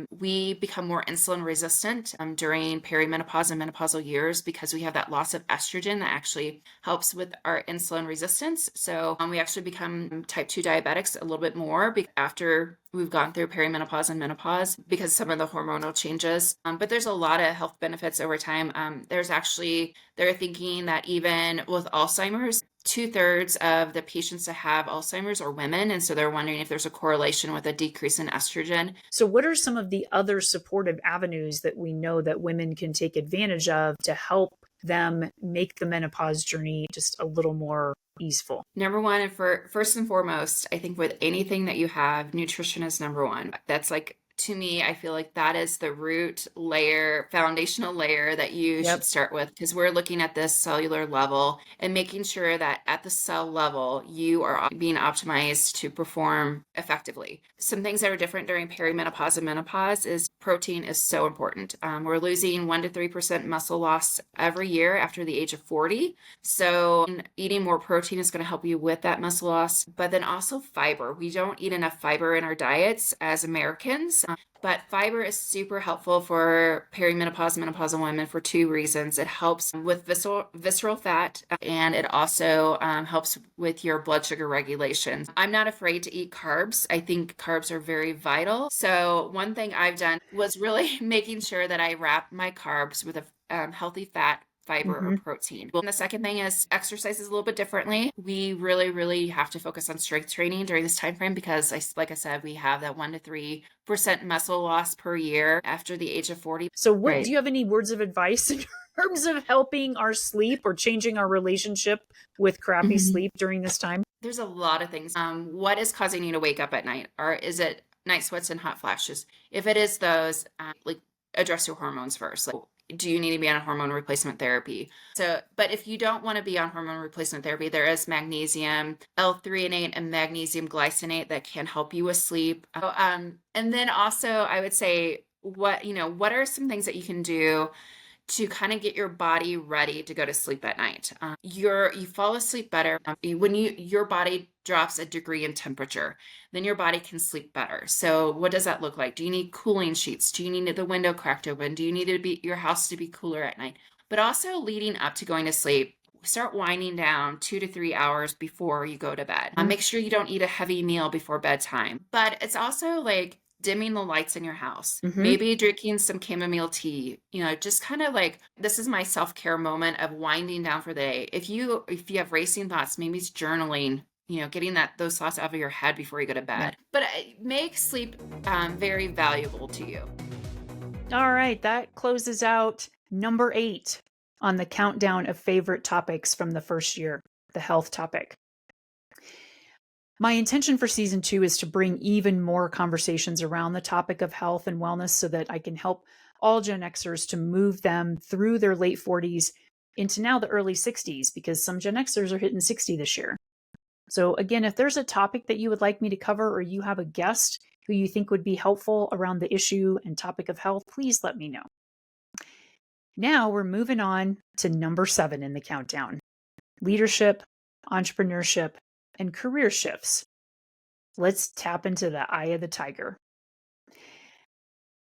we become more insulin resistant during perimenopause and menopausal years because we have that loss of estrogen that actually helps with our insulin resistance. So we actually become type 2 diabetics a little bit more after we've gone through perimenopause and menopause because some of the hormonal changes. But there's a lot of health benefits over time. They're thinking that even with Alzheimer's, 2/3 of the patients that have Alzheimer's are women. And so they're wondering if there's a correlation with a decrease in estrogen. So what are some of the other supportive avenues that we know that women can take advantage of to help them make the menopause journey just a little more easeful? Number one, and first and foremost, I think with anything that you have, nutrition is number one. That's like, to me, I feel like that is the root layer, foundational layer that you should start with, because we're looking at this cellular level and making sure that at the cell level, you are being optimized to perform effectively. Some things that are different during perimenopause and menopause is protein is so important. We're losing 1% to 3% muscle loss every year after the age of 40. So eating more protein is going to help you with that muscle loss, but then also fiber. We don't eat enough fiber in our diets as Americans. But fiber is super helpful for perimenopause, menopausal women for two reasons. It helps with visceral fat, and it also helps with your blood sugar regulation. I'm not afraid to eat carbs. I think carbs are very vital. So one thing I've done was really making sure that I wrap my carbs with a healthy fat, fiber, or protein. And the second thing is exercise is a little bit differently. We really, really have to focus on strength training during this time frame because, like I said, we have that 1% to 3% muscle loss per year after the age of 40. So do you have any words of advice in terms of helping our sleep or changing our relationship with crappy sleep during this time? There's a lot of things. What is causing you to wake up at night? Or is it night sweats and hot flashes? If it is those, address your hormones first. Do you need to be on a hormone replacement therapy? But if you don't want to be on hormone replacement therapy, there is magnesium L-threonate and magnesium glycinate that can help you with sleep. And then also I would say, what are some things that you can do to kind of get your body ready to go to sleep at night? You fall asleep better when your body drops a degree in temperature, then your body can sleep better. So what does that look like? Do you need cooling sheets? Do you need the window cracked open? Do you need your house to be cooler at night? But also leading up to going to sleep, start winding down 2 to 3 hours before you go to bed. Make sure you don't eat a heavy meal before bedtime. But it's also like dimming the lights in your house, maybe drinking some chamomile tea, just kind of like, this is my self-care moment of winding down for the day. If you have racing thoughts, maybe it's journaling, getting those thoughts out of your head before you go to bed. But make sleep very valuable to you. All right, that closes out number 8 on the countdown of favorite topics from the first year, the health topic. My intention for season 2 is to bring even more conversations around the topic of health and wellness so that I can help all Gen Xers to move them through their late 40s into now the early 60s, because some Gen Xers are hitting 60 this year. So again, if there's a topic that you would like me to cover, or you have a guest who you think would be helpful around the issue and topic of health, please let me know. Now we're moving on to number 7 in the countdown: leadership, entrepreneurship, and career shifts. Let's tap into the eye of the tiger.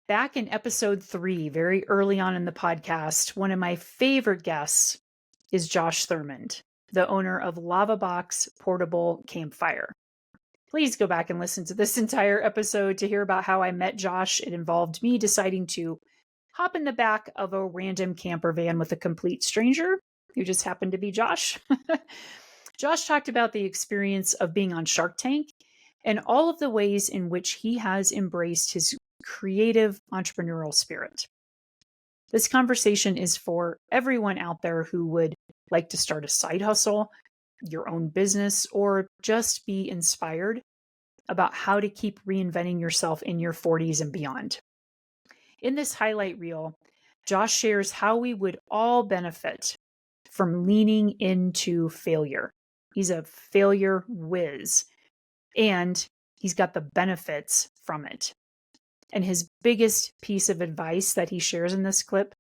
Back in episode 3, very early on in the podcast, one of my favorite guests is Josh Thurmond, the owner of Lava Box Portable Campfire. Please go back and listen to this entire episode to hear about how I met Josh. It involved me deciding to hop in the back of a random camper van with a complete stranger who just happened to be Josh. Josh talked about the experience of being on Shark Tank and all of the ways in which he has embraced his creative entrepreneurial spirit. This conversation is for everyone out there who would like to start a side hustle, your own business, or just be inspired about how to keep reinventing yourself in your 40s and beyond. In this highlight reel, Josh shares how we would all benefit from leaning into failure. He's a failure whiz, and he's got the benefits from it. And his biggest piece of advice that he shares in this clip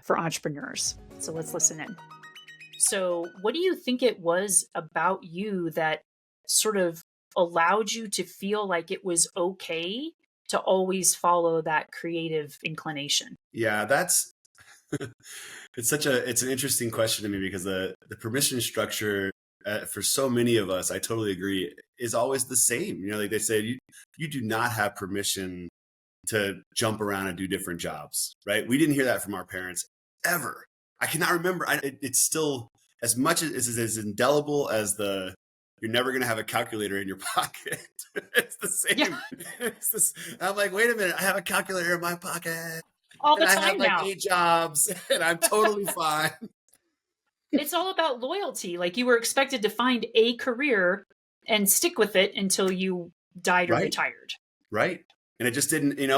for entrepreneurs. So let's listen in. So, what do you think it was about you that sort of allowed you to feel like it was okay to always follow that creative inclination? Yeah, that's it's an interesting question to me, because the permission structure for so many of us, I totally agree, is always the same. Like they say, you do not have permission to jump around and do different jobs, right? We didn't hear that from our parents ever. I cannot remember. It's still as much as indelible as you're never going to have a calculator in your pocket. It's the same. Yeah. I'm like, wait a minute, I have a calculator in my pocket. All the time I have like now. 8 jobs and I'm totally fine. It's all about loyalty. Like, you were expected to find a career and stick with it until you died or retired. Right. And it just didn't, and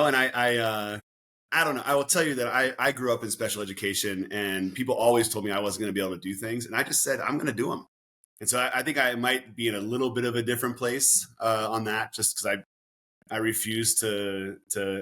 I don't know. I will tell you that I grew up in special education, and people always told me I wasn't going to be able to do things. And I just said, I'm going to do them. And so I think I might be in a little bit of a different place on that, just because I refuse to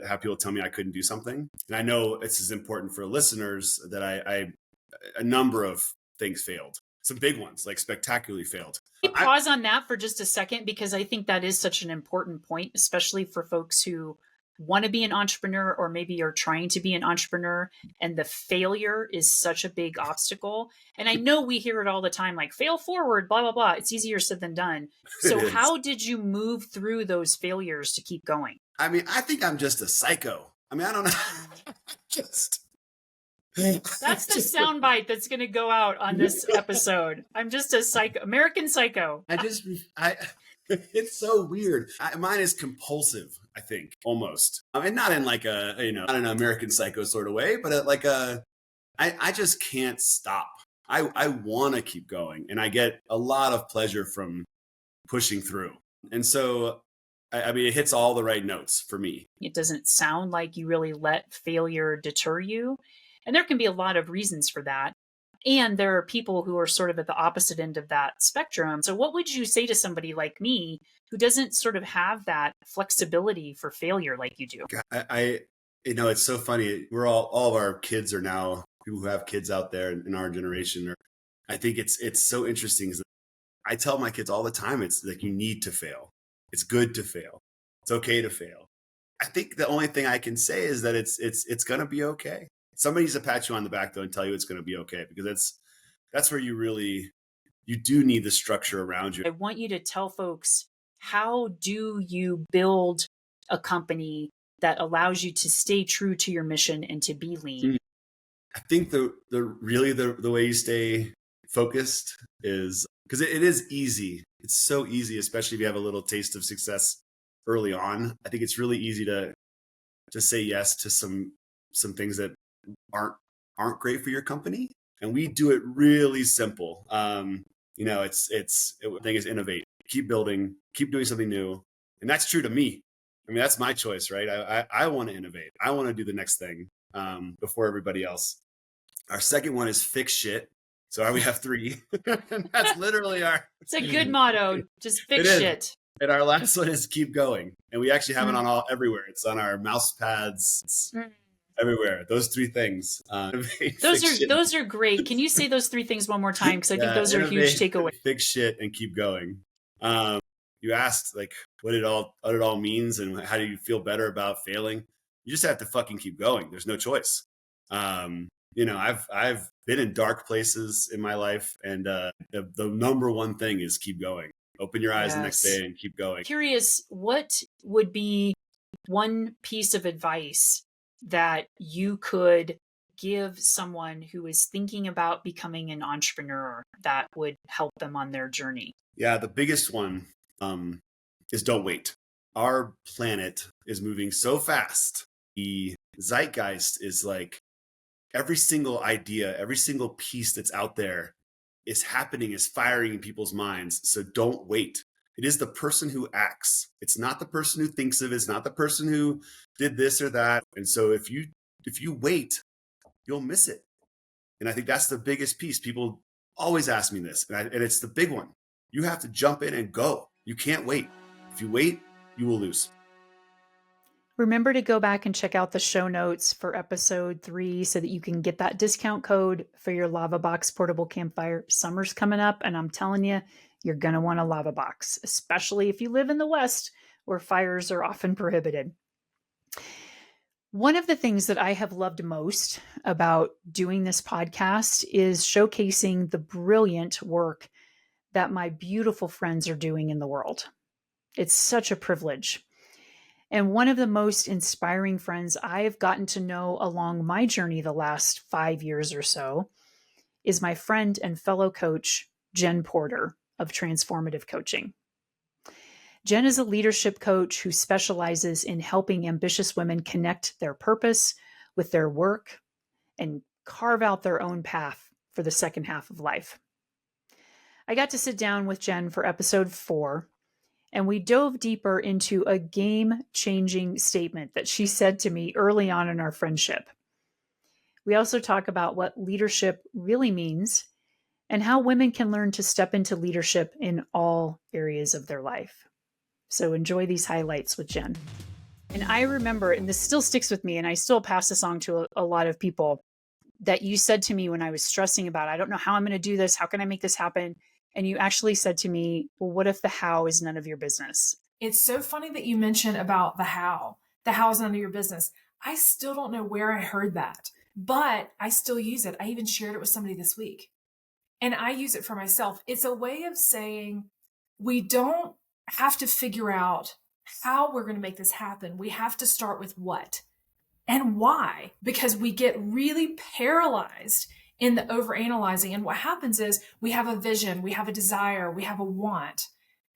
have people tell me I couldn't do something. And I know this is important for listeners that a number of things failed. Some big ones, like spectacularly failed. Pause on that for just a second, because I think that is such an important point, especially for folks who want to be an entrepreneur, or maybe are trying to be an entrepreneur, and the failure is such a big obstacle. And I know we hear it all the time, like, fail forward, blah, blah, blah. It's easier said than done. So how did you move through those failures to keep going? I mean, I think I'm just a psycho. I mean, I don't know. That's the soundbite that's going to go out on this episode. I'm just a psycho, American psycho. It's so weird. Mine is compulsive, I think, almost. I mean, not in like not an American psycho sort of way, but I just can't stop. I want to keep going, and I get a lot of pleasure from pushing through. And so, I mean, it hits all the right notes for me. It doesn't sound like you really let failure deter you. And there can be a lot of reasons for that. And there are people who are sort of at the opposite end of that spectrum. So what would you say to somebody like me who doesn't sort of have that flexibility for failure like you do? It's so funny. We're all of our kids are now people who have kids out there in our generation. I think it's so interesting. I tell my kids all the time, it's like, you need to fail. It's good to fail. It's okay to fail. I think the only thing I can say is that it's going to be okay. Somebody needs to pat you on the back, though, and tell you it's going to be okay, because that's where you do need the structure around you. I want you to tell folks, how do you build a company that allows you to stay true to your mission and to be lean? I think the way you stay focused is, because it is easy. It's so easy, especially if you have a little taste of success early on. I think it's really easy to say yes to some things that aren't great for your company. And we do it really simple. The thing is innovate, keep building, keep doing something new. And that's true to me. I mean, that's my choice, right? I want to innovate. I want to do the next thing before everybody else. Our second one is fix shit. So we have 3. And that's literally our... It's a good motto. Just fix shit. And our last one is keep going. And we actually have it on everywhere. It's on our mouse pads. It's everywhere. Those 3 things. Those are great. Can you say those 3 things one more time? Because I think those are a huge takeaway. Fix shit and keep going. You asked like what it all means and how do you feel better about failing? You just have to fucking keep going. There's no choice. I've been in dark places in my life, and the number one thing is keep going. Open your eyes the next day and keep going. Curious, what would be one piece of advice that you could give someone who is thinking about becoming an entrepreneur that would help them on their journey? Yeah, the biggest one is don't wait. Our planet is moving so fast. The zeitgeist is like every single idea, every single piece that's out there is firing in people's minds. So don't wait. It is the person who acts. It's not the person who thinks of it. It's not the person who did this or that. And so if you wait, you'll miss it. And I think that's the biggest piece. People always ask me this, and it's the big one. You have to jump in and go. You can't wait. If you wait, you will lose. Remember to go back and check out the show notes for episode 3 so that you can get that discount code for your Lava Box portable campfire. Summer's coming up, and I'm telling you, you're going to want a Lava Box, especially if you live in the West where fires are often prohibited. One of the things that I have loved most about doing this podcast is showcasing the brilliant work that my beautiful friends are doing in the world. It's such a privilege. And one of the most inspiring friends I've gotten to know along my journey the last 5 years or so is my friend and fellow coach, Jen Porter of Transformative Coaching. Jen is a leadership coach who specializes in helping ambitious women connect their purpose with their work and carve out their own path for the second half of life. I got to sit down with Jen for episode 4, and we dove deeper into a game-changing statement that she said to me early on in our friendship. We also talk about what leadership really means and how women can learn to step into leadership in all areas of their life. So enjoy these highlights with Jen. And I remember, and this still sticks with me, and I still pass this on to a lot of people, that you said to me when I was stressing about, I don't know how I'm going to do this. How can I make this happen? And you actually said to me, well, what if the how is none of your business? It's so funny that you mentioned about the how. The how is none of your business. I still don't know where I heard that, but I still use it. I even shared it with somebody this week. And I use it for myself. It's a way of saying we don't have to figure out how we're going to make this happen. We have to start with what and why, because we get really paralyzed in the overanalyzing. And what happens is we have a vision, we have a desire, we have a want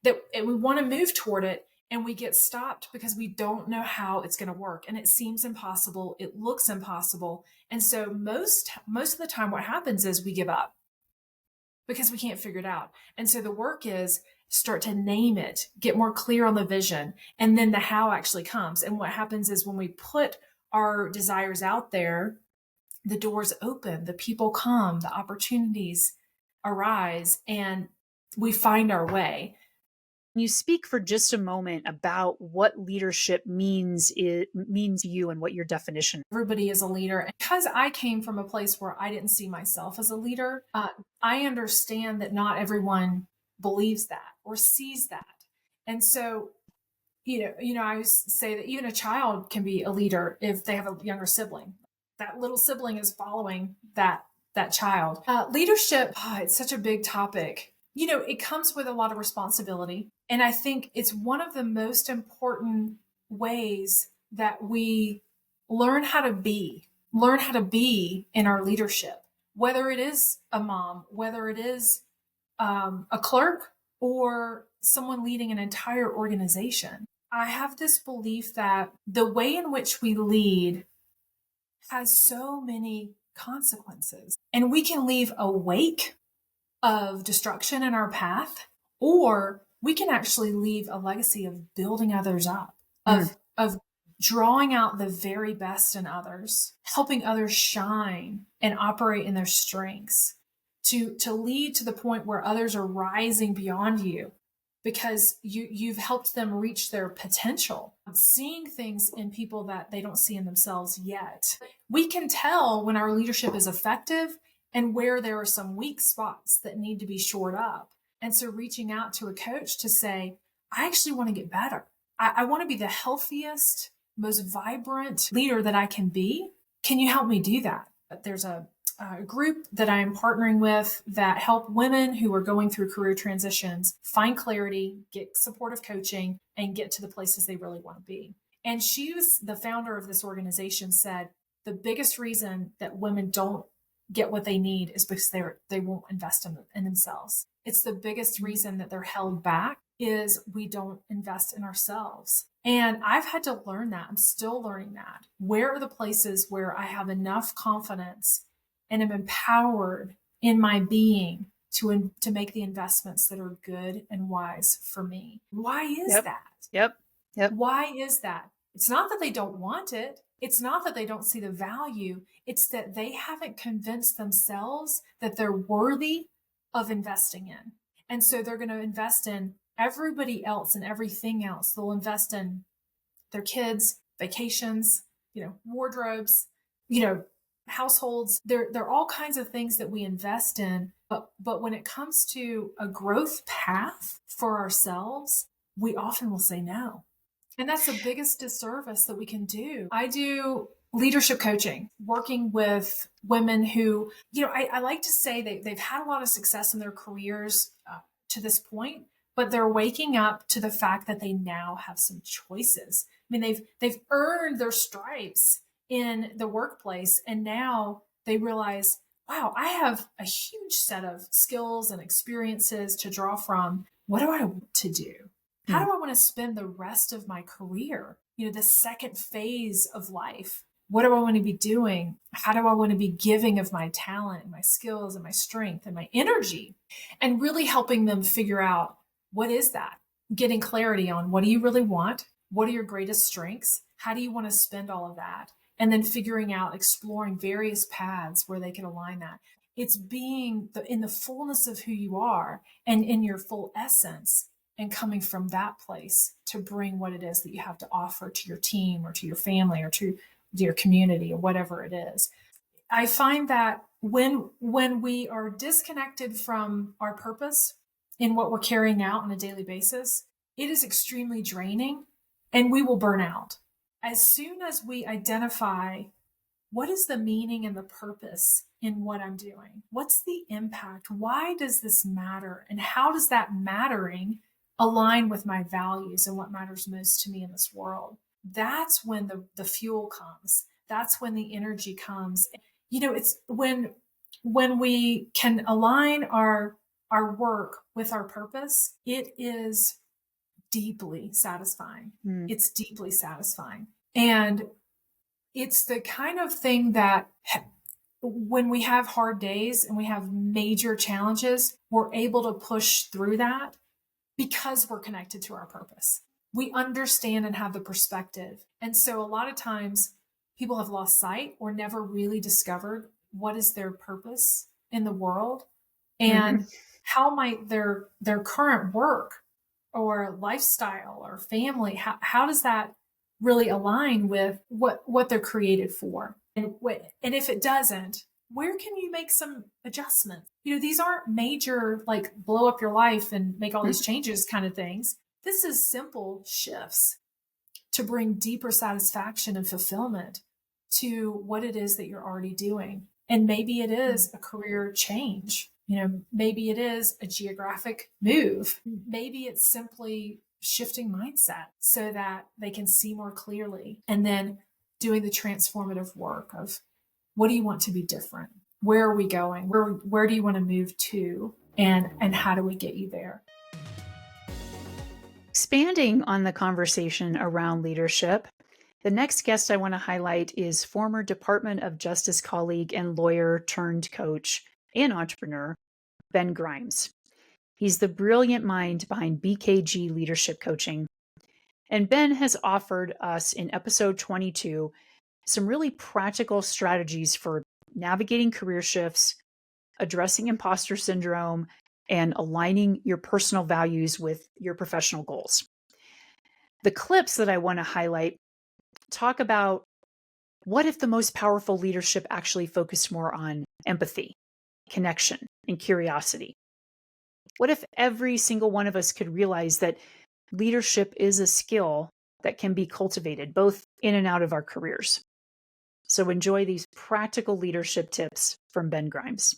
that we want to move toward it. And we get stopped because we don't know how it's going to work. And it seems impossible. It looks impossible. And so most of the time what happens is we give up because we can't figure it out. And so the work is start to name it, get more clear on the vision, and then the how actually comes. And what happens is when we put our desires out there, the doors open, the people come, the opportunities arise, and we find our way. You speak for just a moment about what leadership means to you and what your definition. Everybody is a leader. Because I came from a place where I didn't see myself as a leader, I understand that not everyone believes that or sees that. And so, I always say that even a child can be a leader if they have a younger sibling. That little sibling is following that child. Leadership, it's such a big topic. It comes with a lot of responsibility. And I think it's one of the most important ways that we learn how to be in our leadership, whether it is a mom, whether it is a clerk or someone leading an entire organization. I have this belief that the way in which we lead has so many consequences, and we can leave a wake of destruction in our path, or we can actually leave a legacy of building others up, of drawing out the very best in others, helping others shine and operate in their strengths. to lead to the point where others are rising beyond you because you've helped them reach their potential, seeing things in people that they don't see in themselves yet. We can tell when our leadership is effective and where there are some weak spots that need to be shored up. And so reaching out to a coach to say, I actually want to get better. I want to be the healthiest, most vibrant leader that I can be. Can you help me do that? There's a group that I'm partnering with that help women who are going through career transitions find clarity, get supportive coaching, and get to the places they really want to be. And she was the founder of this organization, said the biggest reason that women don't get what they need is because they won't invest in themselves. It's the biggest reason that they're held back is we don't invest in ourselves. And I've had to learn that. I'm still learning that. Where are the places where I have enough confidence and am empowered in my being to make the investments that are good and wise for me? Why is that? Yep. Why is that? It's not that they don't want it. It's not that they don't see the value. It's that they haven't convinced themselves that they're worthy of investing in. And so they're going to invest in everybody else and everything else. They'll invest in their kids, vacations, wardrobes, households. There are all kinds of things that we invest in. But when it comes to a growth path for ourselves, we often will say no. And that's the biggest disservice that we can do. I do leadership coaching, working with women who, I like to say they've had a lot of success in their careers to this point, but they're waking up to the fact that they now have some choices. I mean, they've earned their stripes in the workplace, and now they realize, wow, I have a huge set of skills and experiences to draw from. What do I want to do? How do I want to spend the rest of my career? The second phase of life. What do I want to be doing? How do I want to be giving of my talent, my skills, and my strength and my energy? And really helping them figure out, what is that? Getting clarity on, what do you really want? What are your greatest strengths? How do you want to spend all of that? And then figuring out, exploring various paths where they can align that. It's being in the fullness of who you are and in your full essence, and coming from that place to bring what it is that you have to offer to your team or to your family or to your community or whatever it is. I find that when we are disconnected from our purpose in what we're carrying out on a daily basis, it is extremely draining and we will burn out. As soon as we identify what is the meaning and the purpose in what I'm doing, what's the impact, why does this matter, and how does that mattering align with my values and what matters most to me in this world, that's when the fuel comes. That's when the energy comes. It's when we can align our work with our purpose, it is deeply satisfying. It's deeply satisfying. And it's the kind of thing that when we have hard days and we have major challenges, we're able to push through that because we're connected to our purpose. We understand and have the perspective. And so a lot of times people have lost sight or never really discovered what is their purpose in the world and how might their current work or lifestyle or family, how does that really align with what they're created for? And if it doesn't, where can you make some adjustments? These aren't major, like blow up your life and make all these changes kind of things. This is simple shifts to bring deeper satisfaction and fulfillment to what it is that you're already doing. And maybe it is a career change. Maybe it is a geographic move. Maybe it's simply shifting mindset so that they can see more clearly, and then doing the transformative work of, what do you want to be different? Where are we going? Where do you want to move to? And how do we get you there? Expanding on the conversation around leadership, the next guest I want to highlight is former Department of Justice colleague and lawyer turned coach and entrepreneur, Ben Grimes. He's the brilliant mind behind BKG Leadership Coaching. And Ben has offered us in episode 22 some really practical strategies for navigating career shifts, addressing imposter syndrome, and aligning your personal values with your professional goals. The clips that I want to highlight talk about what if the most powerful leadership actually focused more on empathy, connection, and curiosity? What if every single one of us could realize that leadership is a skill that can be cultivated both in and out of our careers? So enjoy these practical leadership tips from Ben Grimes.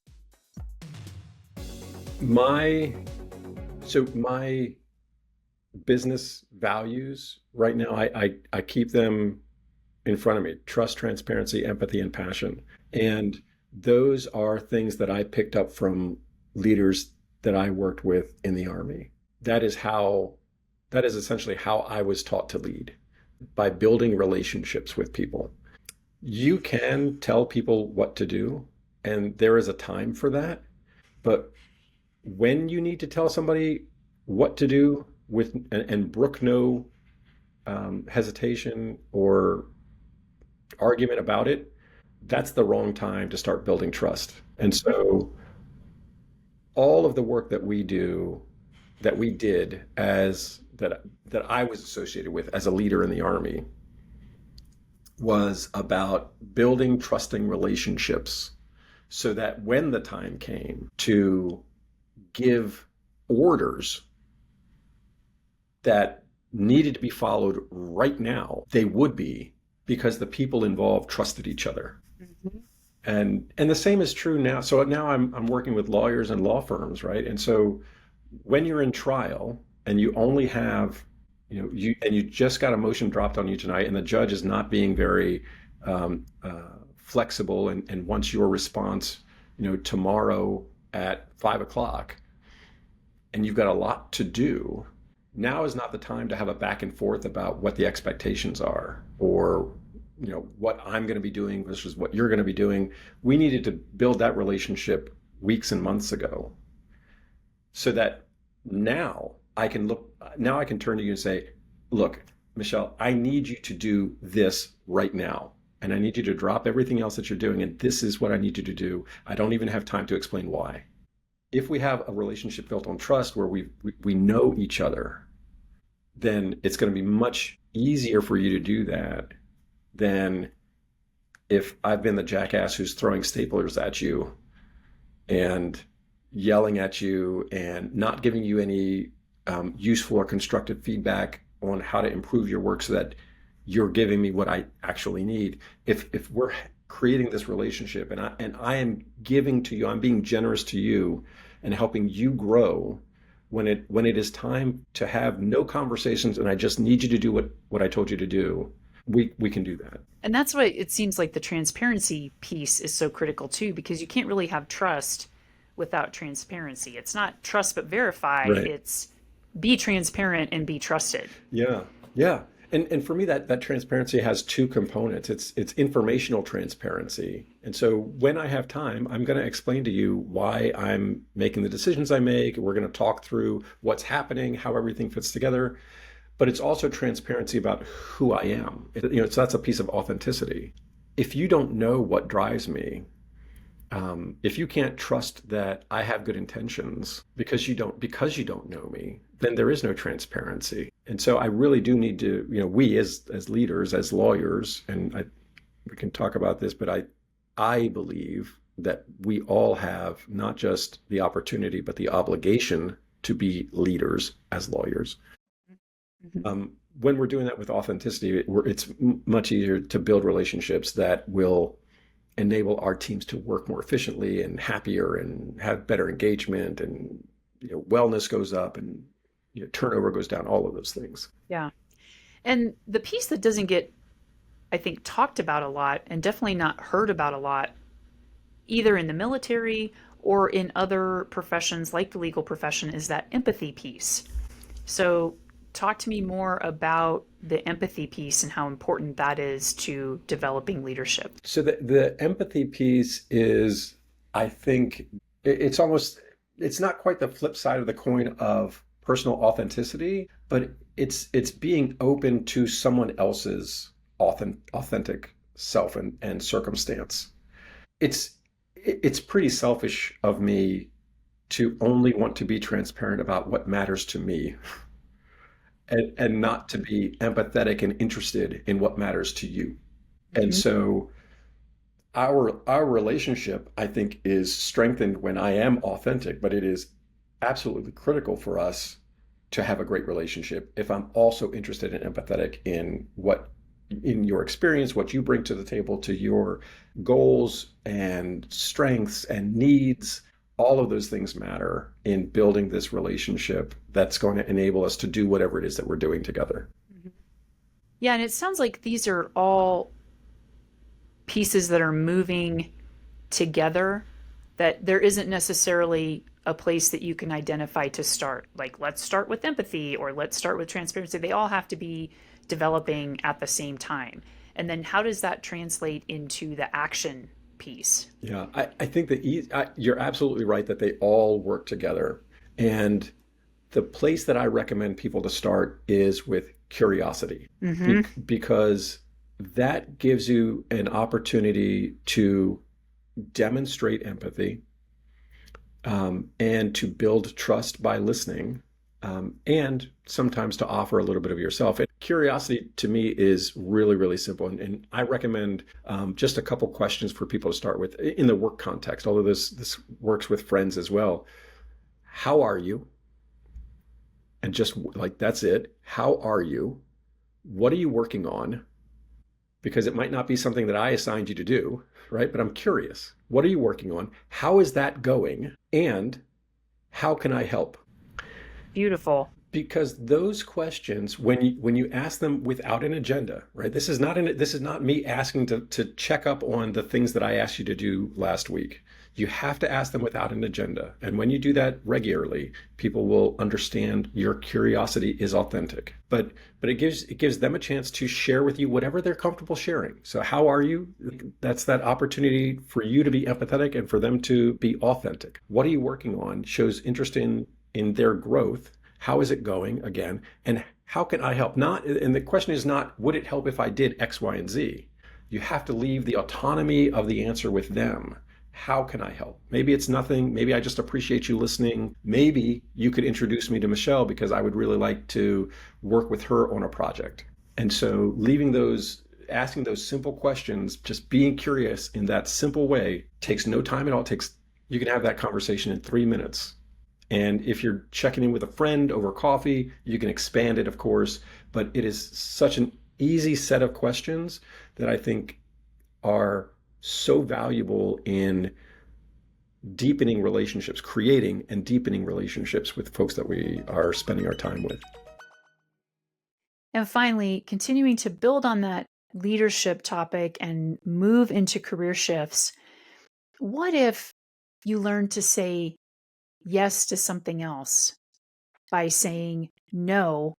My business values right now, I keep them in front of me: trust, transparency, empathy, and passion. And those are things that I picked up from leaders that I worked with in the Army. That is essentially how I was taught to lead, by building relationships with people. You can tell people what to do, and there is a time for that. But when you need to tell somebody what to do and brook no hesitation or argument about it, that's the wrong time to start building trust. And so all of the work that we did that I was associated with as a leader in the Army was about building trusting relationships so that when the time came to give orders that needed to be followed right now, they would be, because the people involved trusted each other. Mm-hmm. And the same is true now. So now I'm working with lawyers and law firms, right? And so when you're in trial and you only have, you just got a motion dropped on you tonight, and the judge is not being very flexible and wants your response, tomorrow at 5:00, and you've got a lot to do. Now is not the time to have a back and forth about what the expectations are, or what I'm going to be doing versus what you're going to be doing. We needed to build that relationship weeks and months ago, so that now I can turn to you and say, look, Michelle, I need you to do this right now. And I need you to drop everything else that you're doing. And this is what I need you to do. I don't even have time to explain why. If we have a relationship built on trust where we know each other, then it's going to be much easier for you to do that than if I've been the jackass who's throwing staplers at you and yelling at you and not giving you any useful or constructive feedback on how to improve your work so that you're giving me what I actually need. If we're creating this relationship and I am giving to you, I'm being generous to you and helping you grow when it is time to have no conversations and I just need you to do what I told you to do, we can do that. And that's why it seems like the transparency piece is so critical too, because you can't really have trust without transparency. It's not trust but verify. Right. It's be transparent and be trusted. Yeah. And for me, that transparency has two components. It's informational transparency. And so when I have time, I'm going to explain to you why I'm making the decisions I make. We're going to talk through what's happening, how everything fits together. But it's also transparency about who I am. So that's a piece of authenticity. If you don't know what drives me, if you can't trust that I have good intentions because you don't know me, then there is no transparency. And so I really do need to, we as leaders, as lawyers, and we can talk about this, but I believe that we all have not just the opportunity, but the obligation to be leaders as lawyers. Mm-hmm. When we're doing that with authenticity, it's much easier to build relationships that will enable our teams to work more efficiently and happier and have better engagement, and wellness goes up and turnover goes down, all of those things. Yeah. And the piece that doesn't get, I think, talked about a lot and definitely not heard about a lot, either in the military or in other professions like the legal profession, is that empathy piece. So talk to me more about the empathy piece and how important that is to developing leadership. So the empathy piece is, I think, it's not quite the flip side of the coin of personal authenticity, but it's being open to someone else's authentic self and circumstance. It's it's pretty selfish of me to only want to be transparent about what matters to me and not to be empathetic and interested in what matters to you. And Mhm. so our relationship, I think, is strengthened when I am authentic, but it is absolutely critical for us to have a great relationship if I'm also interested and empathetic in your experience, what you bring to the table, to your goals and strengths and needs. All of those things matter in building this relationship that's going to enable us to do whatever it is that we're doing together. Yeah, and it sounds like these are all pieces that are moving together, that there isn't necessarily a place that you can identify to start. Like, let's start with empathy or let's start with transparency. They all have to be developing at the same time. And then how does that translate into the action piece? Yeah, I think that you're absolutely right that they all work together. And the place that I recommend people to start is with curiosity, because that gives you an opportunity to demonstrate empathy, and to build trust by listening, and sometimes to offer a little bit of yourself. And curiosity to me is really, really simple. And I recommend just a couple questions for people to start with in the work context, although this works with friends as well. How are you? And just like, that's it. How are you? What are you working on? Because it might not be something that I assigned you to do, right? But I'm curious. What are you working on? How is that going? And how can I help? Beautiful. Because those questions, when you ask them without an agenda, right? This is not me asking to check up on the things that I asked you to do last week. You have to ask them without an agenda. And when you do that regularly, people will understand your curiosity is authentic. But it gives them a chance to share with you whatever they're comfortable sharing. So how are you? That's that opportunity for you to be empathetic and for them to be authentic. What are you working on? Shows interest in their growth. How is it going again? And how can I help? And the question is not, would it help if I did X, Y, and Z? You have to leave the autonomy of the answer with them. How can I help? Maybe it's nothing. Maybe I just appreciate you listening. Maybe you could introduce me to Michelle because I would really like to work with her on a project. And so asking those simple questions, just being curious in that simple way takes no time at all. You can have that conversation in 3 minutes. And if you're checking in with a friend over coffee, you can expand it, of course, but it is such an easy set of questions that I think are so valuable in deepening relationships, creating and deepening relationships with folks that we are spending our time with. And finally, continuing to build on that leadership topic and move into career shifts, what if you learn to say yes to something else by saying no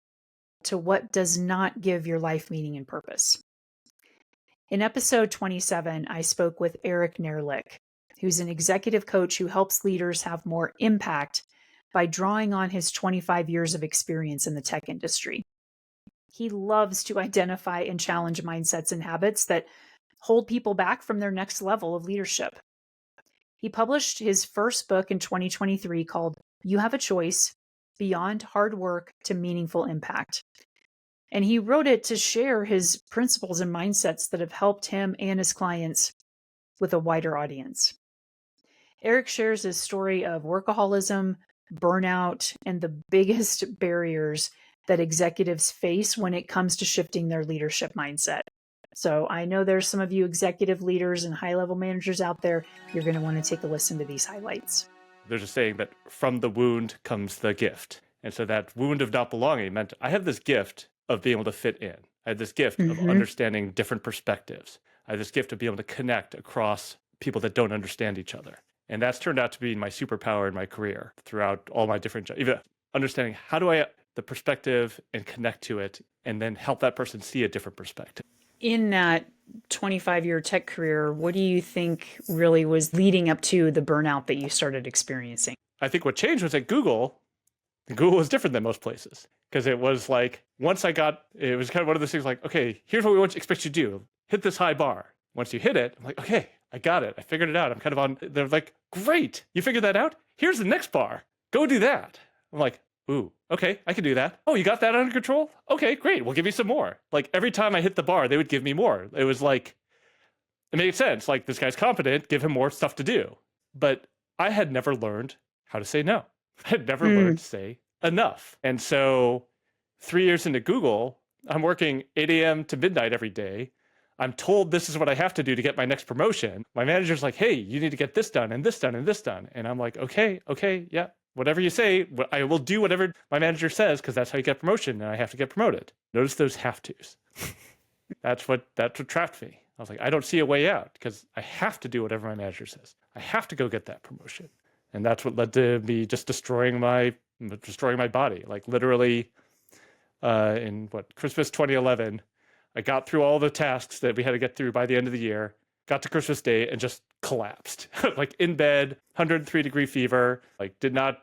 to what does not give your life meaning and purpose? In episode 27, I spoke with Nehrlich, who's an executive coach who helps leaders have more impact by drawing on his 25 years of experience in the tech industry. He loves to identify and challenge mindsets and habits that hold people back from their next level of leadership. He published his first book in 2023 called You Have a Choice: Beyond Hard Work to Meaningful Impact. And he wrote it to share his principles and mindsets that have helped him and his clients with a wider audience. Eric shares his story of workaholism, burnout, and the biggest barriers that executives face when it comes to shifting their leadership mindset. So I know there's some of you executive leaders and high-level managers out there. You're going to want to take a listen to these highlights. There's a saying that from the wound comes the gift. And so that wound of not belonging meant I have this gift of being able to fit in. I had this gift of understanding different perspectives. I had this gift of being able to connect across people that don't understand each other. And that's turned out to be my superpower in my career throughout all my different jobs. Even understanding how do I the perspective and connect to it and then help that person see a different perspective. In that 25-year tech career, what do you think really was leading up to the burnout that you started experiencing? I think what changed was at Google was different than most places. Because it was like, it was kind of one of those things like, okay, here's what we expect you to do. Hit this high bar. Once you hit it, I'm like, okay, I got it. I figured it out. I'm kind of on, they're like, great. You figured that out? Here's the next bar. Go do that. I'm like, ooh, okay, I can do that. Oh, you got that under control? Okay, great. We'll give you some more. Like every time I hit the bar, they would give me more. It was like, it made sense. Like this guy's competent, give him more stuff to do. But I had never learned how to say no. I had never learned to say enough. And so 3 years into Google, I'm working 8 a.m. to midnight every day. I'm told this is what I have to do to get my next promotion. My manager's like, hey, you need to get this done and this done and this done. And I'm like, okay, yeah, whatever you say, I will do whatever my manager says because that's how you get promotion and I have to get promoted. Notice those have tos. That's what trapped me. I was like, I don't see a way out because I have to do whatever my manager says. I have to go get that promotion. And that's what led to me just destroying my body. Like literally in Christmas 2011, I got through all the tasks that we had to get through by the end of the year, got to Christmas Day and just collapsed. Like in bed, 103-degree fever, like did not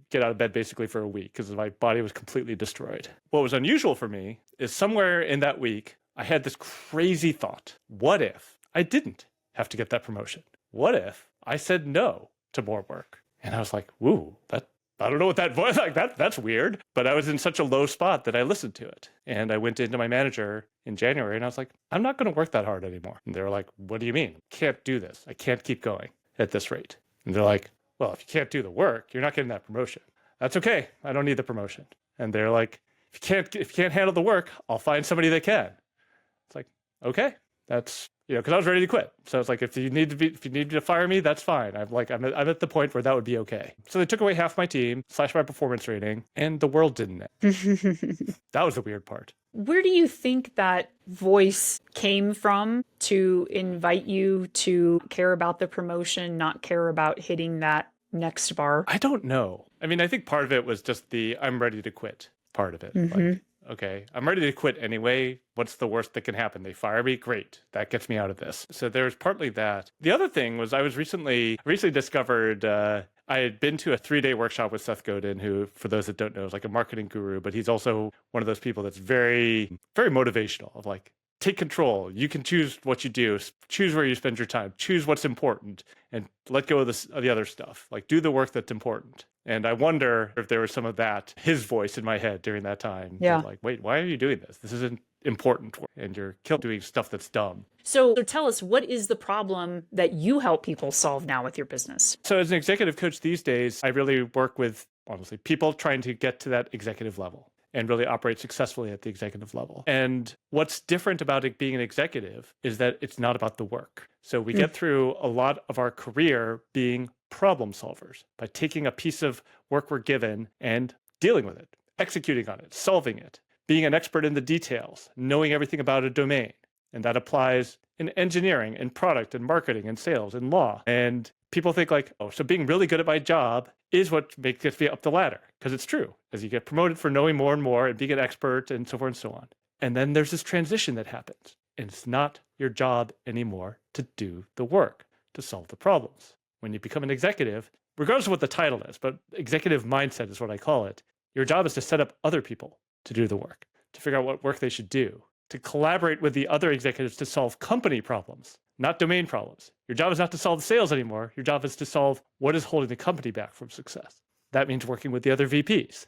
get out of bed basically for a week because my body was completely destroyed. What was unusual for me is somewhere in that week, I had this crazy thought. What if I didn't have to get that promotion? What if I said no to more work? And I was like, ooh, I don't know what that voice, like that's weird. But I was in such a low spot that I listened to it. And I went into my manager in January and I was like, I'm not going to work that hard anymore. And they were like, what do you mean? Can't do this. I can't keep going at this rate. And they're like, well, if you can't do the work, you're not getting that promotion. That's okay. I don't need the promotion. And they're like, if you can't handle the work, I'll find somebody that can. It's like, okay, that's, because I was ready to quit. So it's like, if you need to fire me, that's fine. I'm at the point where that would be okay. So they took away half my team, slashed my performance rating, and the world didn't end. That was the weird part. Where do you think that voice came from to invite you to care about the promotion, not care about hitting that next bar? I don't know. I mean, I think part of it was just the I'm ready to quit part of it. Like, okay, I'm ready to quit anyway. What's the worst that can happen? They fire me? Great. That gets me out of this. So there's partly that. The other thing was I recently discovered, I had been to a 3-day workshop with Seth Godin, who, for those that don't know, is like a marketing guru, but he's also one of those people that's very, very motivational of like, take control. You can choose what you do, choose where you spend your time, choose what's important, and let go of the other stuff. Like do the work that's important. And I wonder if there was some of that, his voice in my head during that time. Yeah. Like, wait, why are you doing this? This isn't important. And you're doing stuff that's dumb. So tell us, what is the problem that you help people solve now with your business? So as an executive coach these days, I really work with, honestly, people trying to get to that executive level and really operate successfully at the executive level. And what's different about it being an executive is that it's not about the work. So we get through a lot of our career being problem solvers by taking a piece of work we're given and dealing with it, executing on it, solving it, being an expert in the details, knowing everything about a domain. And that applies in engineering and product and marketing and sales and law. And people think like, oh, so being really good at my job is what gets me up the ladder. Because it's true. As you get promoted for knowing more and more and being an expert and so forth and so on. And then there's this transition that happens. And it's not your job anymore to do the work, to solve the problems. When you become an executive, regardless of what the title is, but executive mindset is what I call it. Your job is to set up other people to do the work, to figure out what work they should do, to collaborate with the other executives to solve company problems, not domain problems. Your job is not to solve sales anymore. Your job is to solve what is holding the company back from success. That means working with the other VPs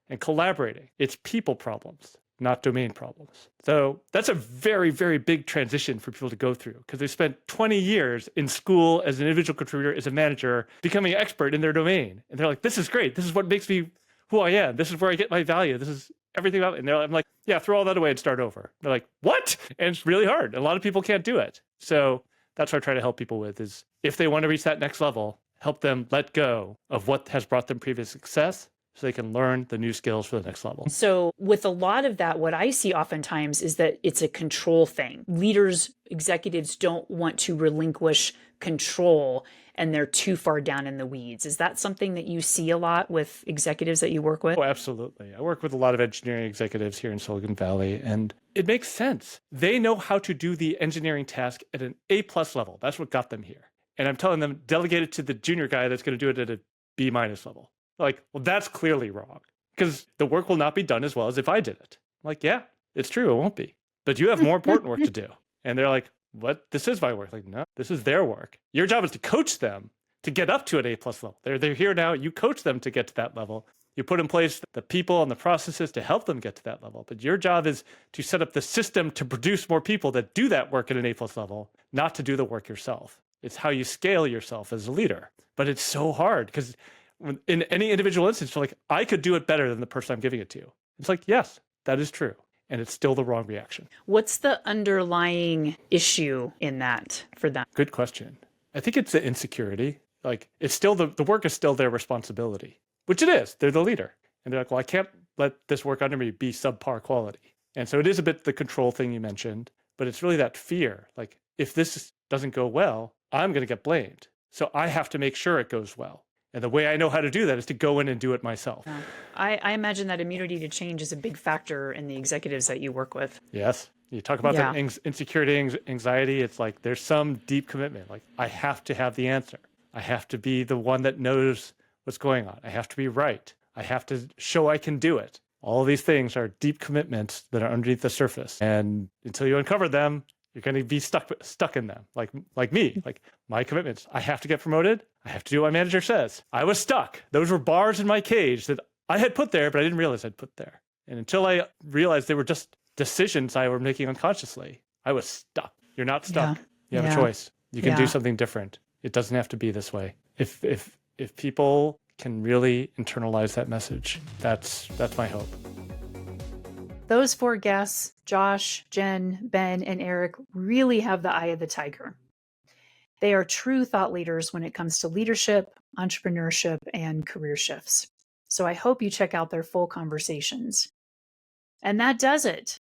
and collaborating. It's people problems, not domain problems. So that's a very, very big transition for people to go through because they spent 20 years in school as an individual contributor, as a manager, becoming an expert in their domain. And they're like, this is great. This is what makes me who I am. This is where I get my value. This is everything about it. And I'm like, yeah, throw all that away and start over. They're like, what? And it's really hard. A lot of people can't do it. So that's what I try to help people with is if they want to reach that next level, help them let go of what has brought them previous success so they can learn the new skills for the next level. So with a lot of that, what I see oftentimes is that it's a control thing. Leaders, executives don't want to relinquish control and they're too far down in the weeds. Is that something that you see a lot with executives that you work with? Oh, absolutely. I work with a lot of engineering executives here in Silicon Valley, and it makes sense. They know how to do the engineering task at an A+ level. That's what got them here. And I'm telling them, delegate it to the junior guy that's going to do it at a B- level. Like, well, that's clearly wrong because the work will not be done as well as if I did it. I'm like, yeah, it's true. It won't be. But you have more important work to do. And they're like, what? This is my work. Like, no, this is their work. Your job is to coach them to get up to an A+ level. They're here now. You coach them to get to that level. You put in place the people and the processes to help them get to that level. But your job is to set up the system to produce more people that do that work at an A+ level, not to do the work yourself. It's how you scale yourself as a leader. But it's so hard because in any individual instance, you're like, I could do it better than the person I'm giving it to. It's like, yes, that is true. And it's still the wrong reaction. What's the underlying issue in that for them? Good question. I think it's the insecurity. Like, it's still the work is still their responsibility, which it is. They're the leader. And they're like, well, I can't let this work under me be subpar quality. And so it is a bit the control thing you mentioned, but it's really that fear. Like, if this doesn't go well, I'm going to get blamed. So I have to make sure it goes well. And the way I know how to do that is to go in and do it myself. Yeah. I imagine that immunity to change is a big factor in the executives that you work with. Yes. You talk about that insecurity, anxiety. It's like there's some deep commitment. Like, I have to have the answer. I have to be the one that knows what's going on. I have to be right. I have to show I can do it. All of these things are deep commitments that are underneath the surface. And until you uncover them, you're going to be stuck in them. Like me, like my commitments. I have to get promoted. I have to do what my manager says. I was stuck. Those were bars in my cage that I had put there, but I didn't realize I'd put there. And until I realized they were just decisions I were making unconsciously, I was stuck. You're not stuck. You have a choice. You can do something different. It doesn't have to be this way. If people can really internalize that message, that's my hope. Those 4 guests, Josh, Jen, Ben, and Eric, really have the eye of the tiger. They are true thought leaders when it comes to leadership, entrepreneurship, and career shifts. So I hope you check out their full conversations. And that does it.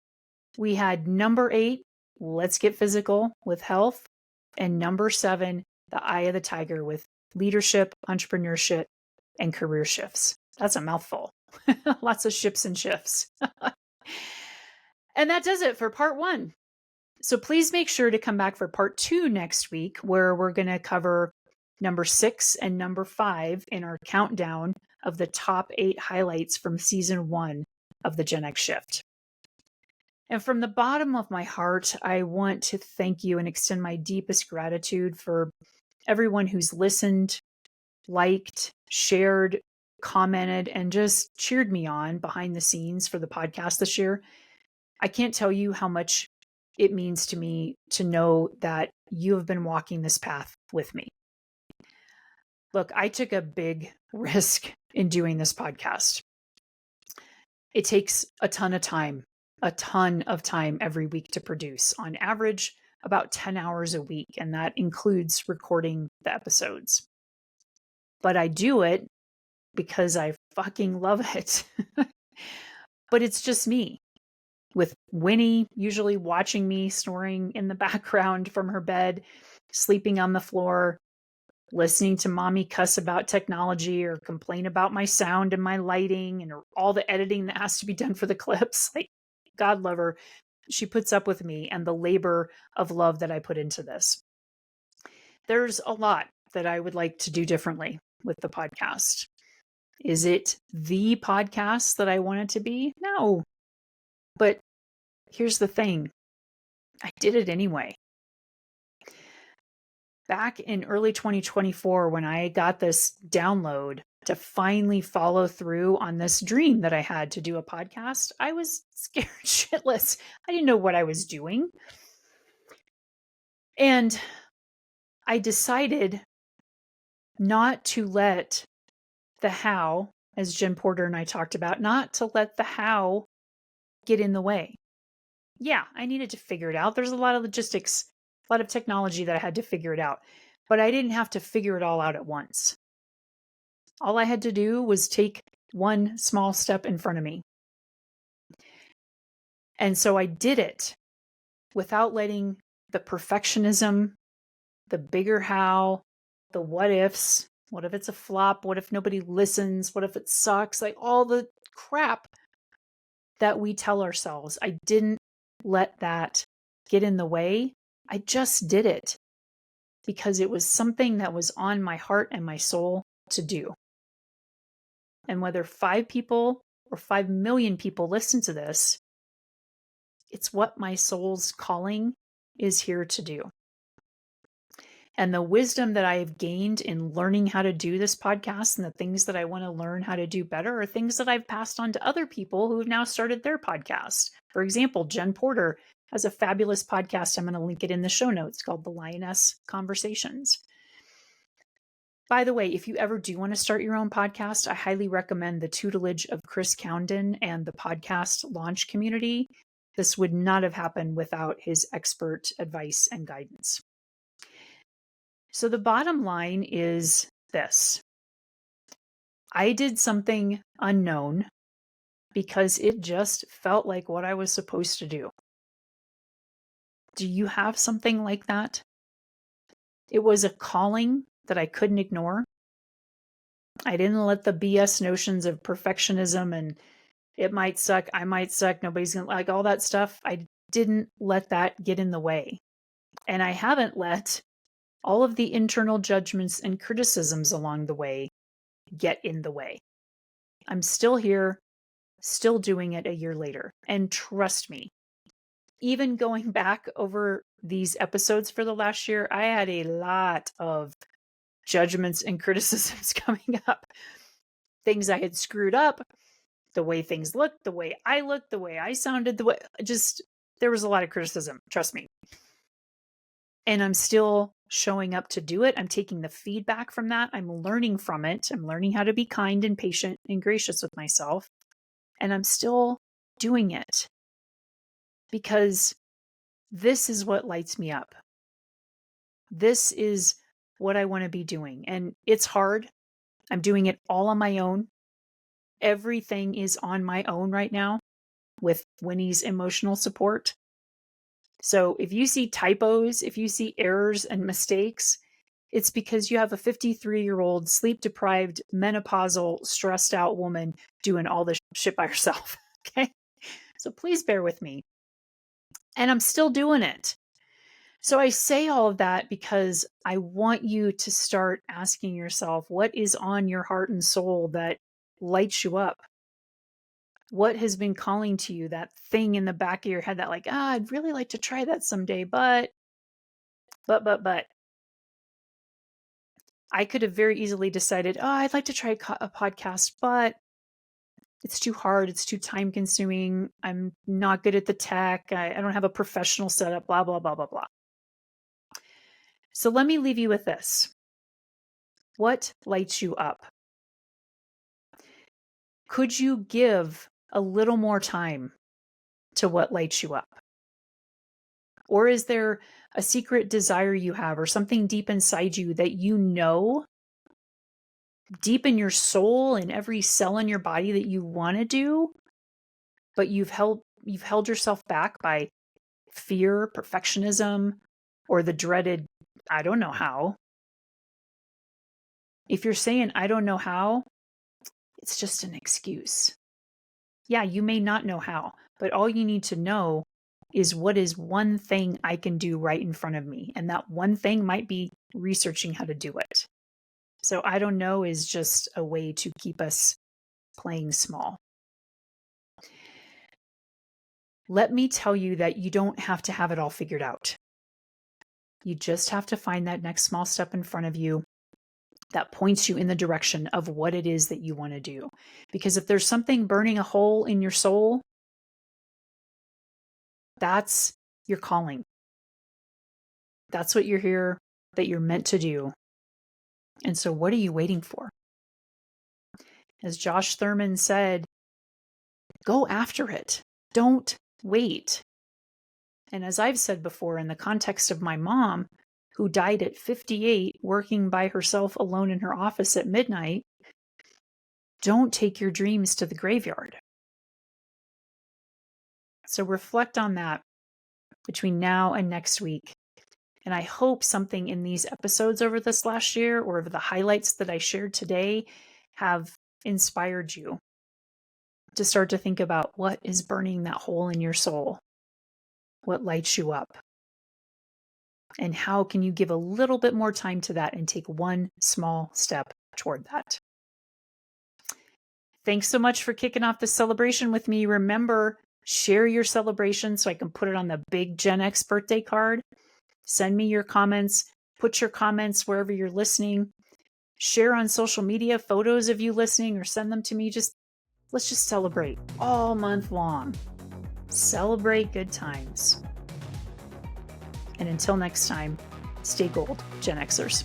We had number 8, let's get physical with health, and number 7, the eye of the tiger with leadership, entrepreneurship, and career shifts. That's a mouthful. Lots of ships and shifts. And that does it for part 1. So please make sure to come back for part 2 next week, where we're going to cover number 6 and number 5 in our countdown of the top 8 highlights from season 1 of the GenX Shift. And from the bottom of my heart, I want to thank you and extend my deepest gratitude for everyone who's listened, liked, shared, commented, and just cheered me on behind the scenes for the podcast this year. I can't tell you how much it means to me to know that you have been walking this path with me. Look, I took a big risk in doing this podcast. It takes a ton of time every week to produce. On average, about 10 hours a week, and that includes recording the episodes. But I do it because I fucking love it. But it's just me, with Winnie usually watching me snoring in the background from her bed, sleeping on the floor, listening to mommy cuss about technology or complain about my sound and my lighting and all the editing that has to be done for the clips. Like, God love her. She puts up with me and the labor of love that I put into this. There's a lot that I would like to do differently with the podcast. Is it the podcast that I want it to be? No. But here's the thing. I did it anyway. Back in early 2024, when I got this download to finally follow through on this dream that I had to do a podcast, I was scared shitless. I didn't know what I was doing. And I decided not to let the how, as Jen Porter and I talked about, not to let the how get in the way. Yeah, I needed to figure it out. There's a lot of logistics, a lot of technology that I had to figure it out. But I didn't have to figure it all out at once. All I had to do was take one small step in front of me. And so I did it without letting the perfectionism, the bigger how, the what ifs, what if it's a flop, what if nobody listens, what if it sucks, like all the crap that we tell ourselves. I didn't let that get in the way. I just did it because it was something that was on my heart and my soul to do. And whether 5 people or 5 million people listen to this, it's what my soul's calling is here to do. And the wisdom that I have gained in learning how to do this podcast and the things that I want to learn how to do better are things that I've passed on to other people who have now started their podcast. For example, Jen Porter has a fabulous podcast. I'm going to link it in the show notes called The Lioness Conversations. By the way, if you ever do want to start your own podcast, I highly recommend the tutelage of Chris Cowden and the podcast launch community. This would not have happened without his expert advice and guidance. So the bottom line is this. I did something unknown because it just felt like what I was supposed to do. Do you have something like that? It was a calling that I couldn't ignore. I didn't let the BS notions of perfectionism and it might suck, I might suck, nobody's gonna like all that stuff. I didn't let that get in the way. And I haven't let all of the internal judgments and criticisms along the way get in the way. I'm still here, still doing it a year later. And trust me, even going back over these episodes for the last year, I had a lot of judgments and criticisms coming up. Things I had screwed up, the way things looked, the way I sounded, there was a lot of criticism, trust me. And I'm still showing up to do it. I'm taking the feedback from that. I'm learning from it. I'm learning how to be kind and patient and gracious with myself. And I'm still doing it because this is what lights me up. This is what I want to be doing. And it's hard. I'm doing it all on my own. Everything is on my own right now with Winnie's emotional support. So if you see typos, if you see errors and mistakes, it's because you have a 53-year-old sleep-deprived, menopausal, stressed out woman doing all this shit by herself. Okay? So please bear with me. And I'm still doing it. So I say all of that because I want you to start asking yourself, what is on your heart and soul that lights you up? What has been calling to you, that thing in the back of your head that like, I'd really like to try that someday, but. I could have very easily decided, I'd like to try a podcast, but it's too hard. It's too time consuming. I'm not good at the tech. I don't have a professional setup, blah, blah, blah, blah, blah. So let me leave you with this. What lights you up? Could you give a little more time to what lights you up? Or is there a secret desire you have or something deep inside you that you know, deep in your soul, in every cell in your body that you want to do, but you've held yourself back by fear, perfectionism, or the dreaded, I don't know how. If you're saying, I don't know how, it's just an excuse. Yeah, you may not know how, but all you need to know is what is one thing I can do right in front of me. And that one thing might be researching how to do it. So I don't know is just a way to keep us playing small. Let me tell you that you don't have to have it all figured out. You just have to find that next small step in front of you that points you in the direction of what it is that you want to do. Because if there's something burning a hole in your soul, that's your calling. That's what you're here, that you're meant to do. And so what are you waiting for? As Josh Thurmond said, go after it. Don't wait. And as I've said before, in the context of my mom, who died at 58, working by herself alone in her office at midnight, don't take your dreams to the graveyard. So reflect on that between now and next week. And I hope something in these episodes over this last year or the highlights that I shared today have inspired you to start to think about what is burning that hole in your soul, what lights you up, and how can you give a little bit more time to that and take one small step toward that. Thanks so much for kicking off the celebration with me. Remember, Share your celebration so I can put it on the big GenX birthday card. Send me your comments. Put your comments wherever you're listening. Share on social media photos of you listening or send them to me. Let's just celebrate all month long. Celebrate good times. And until next time, stay gold, Gen Xers.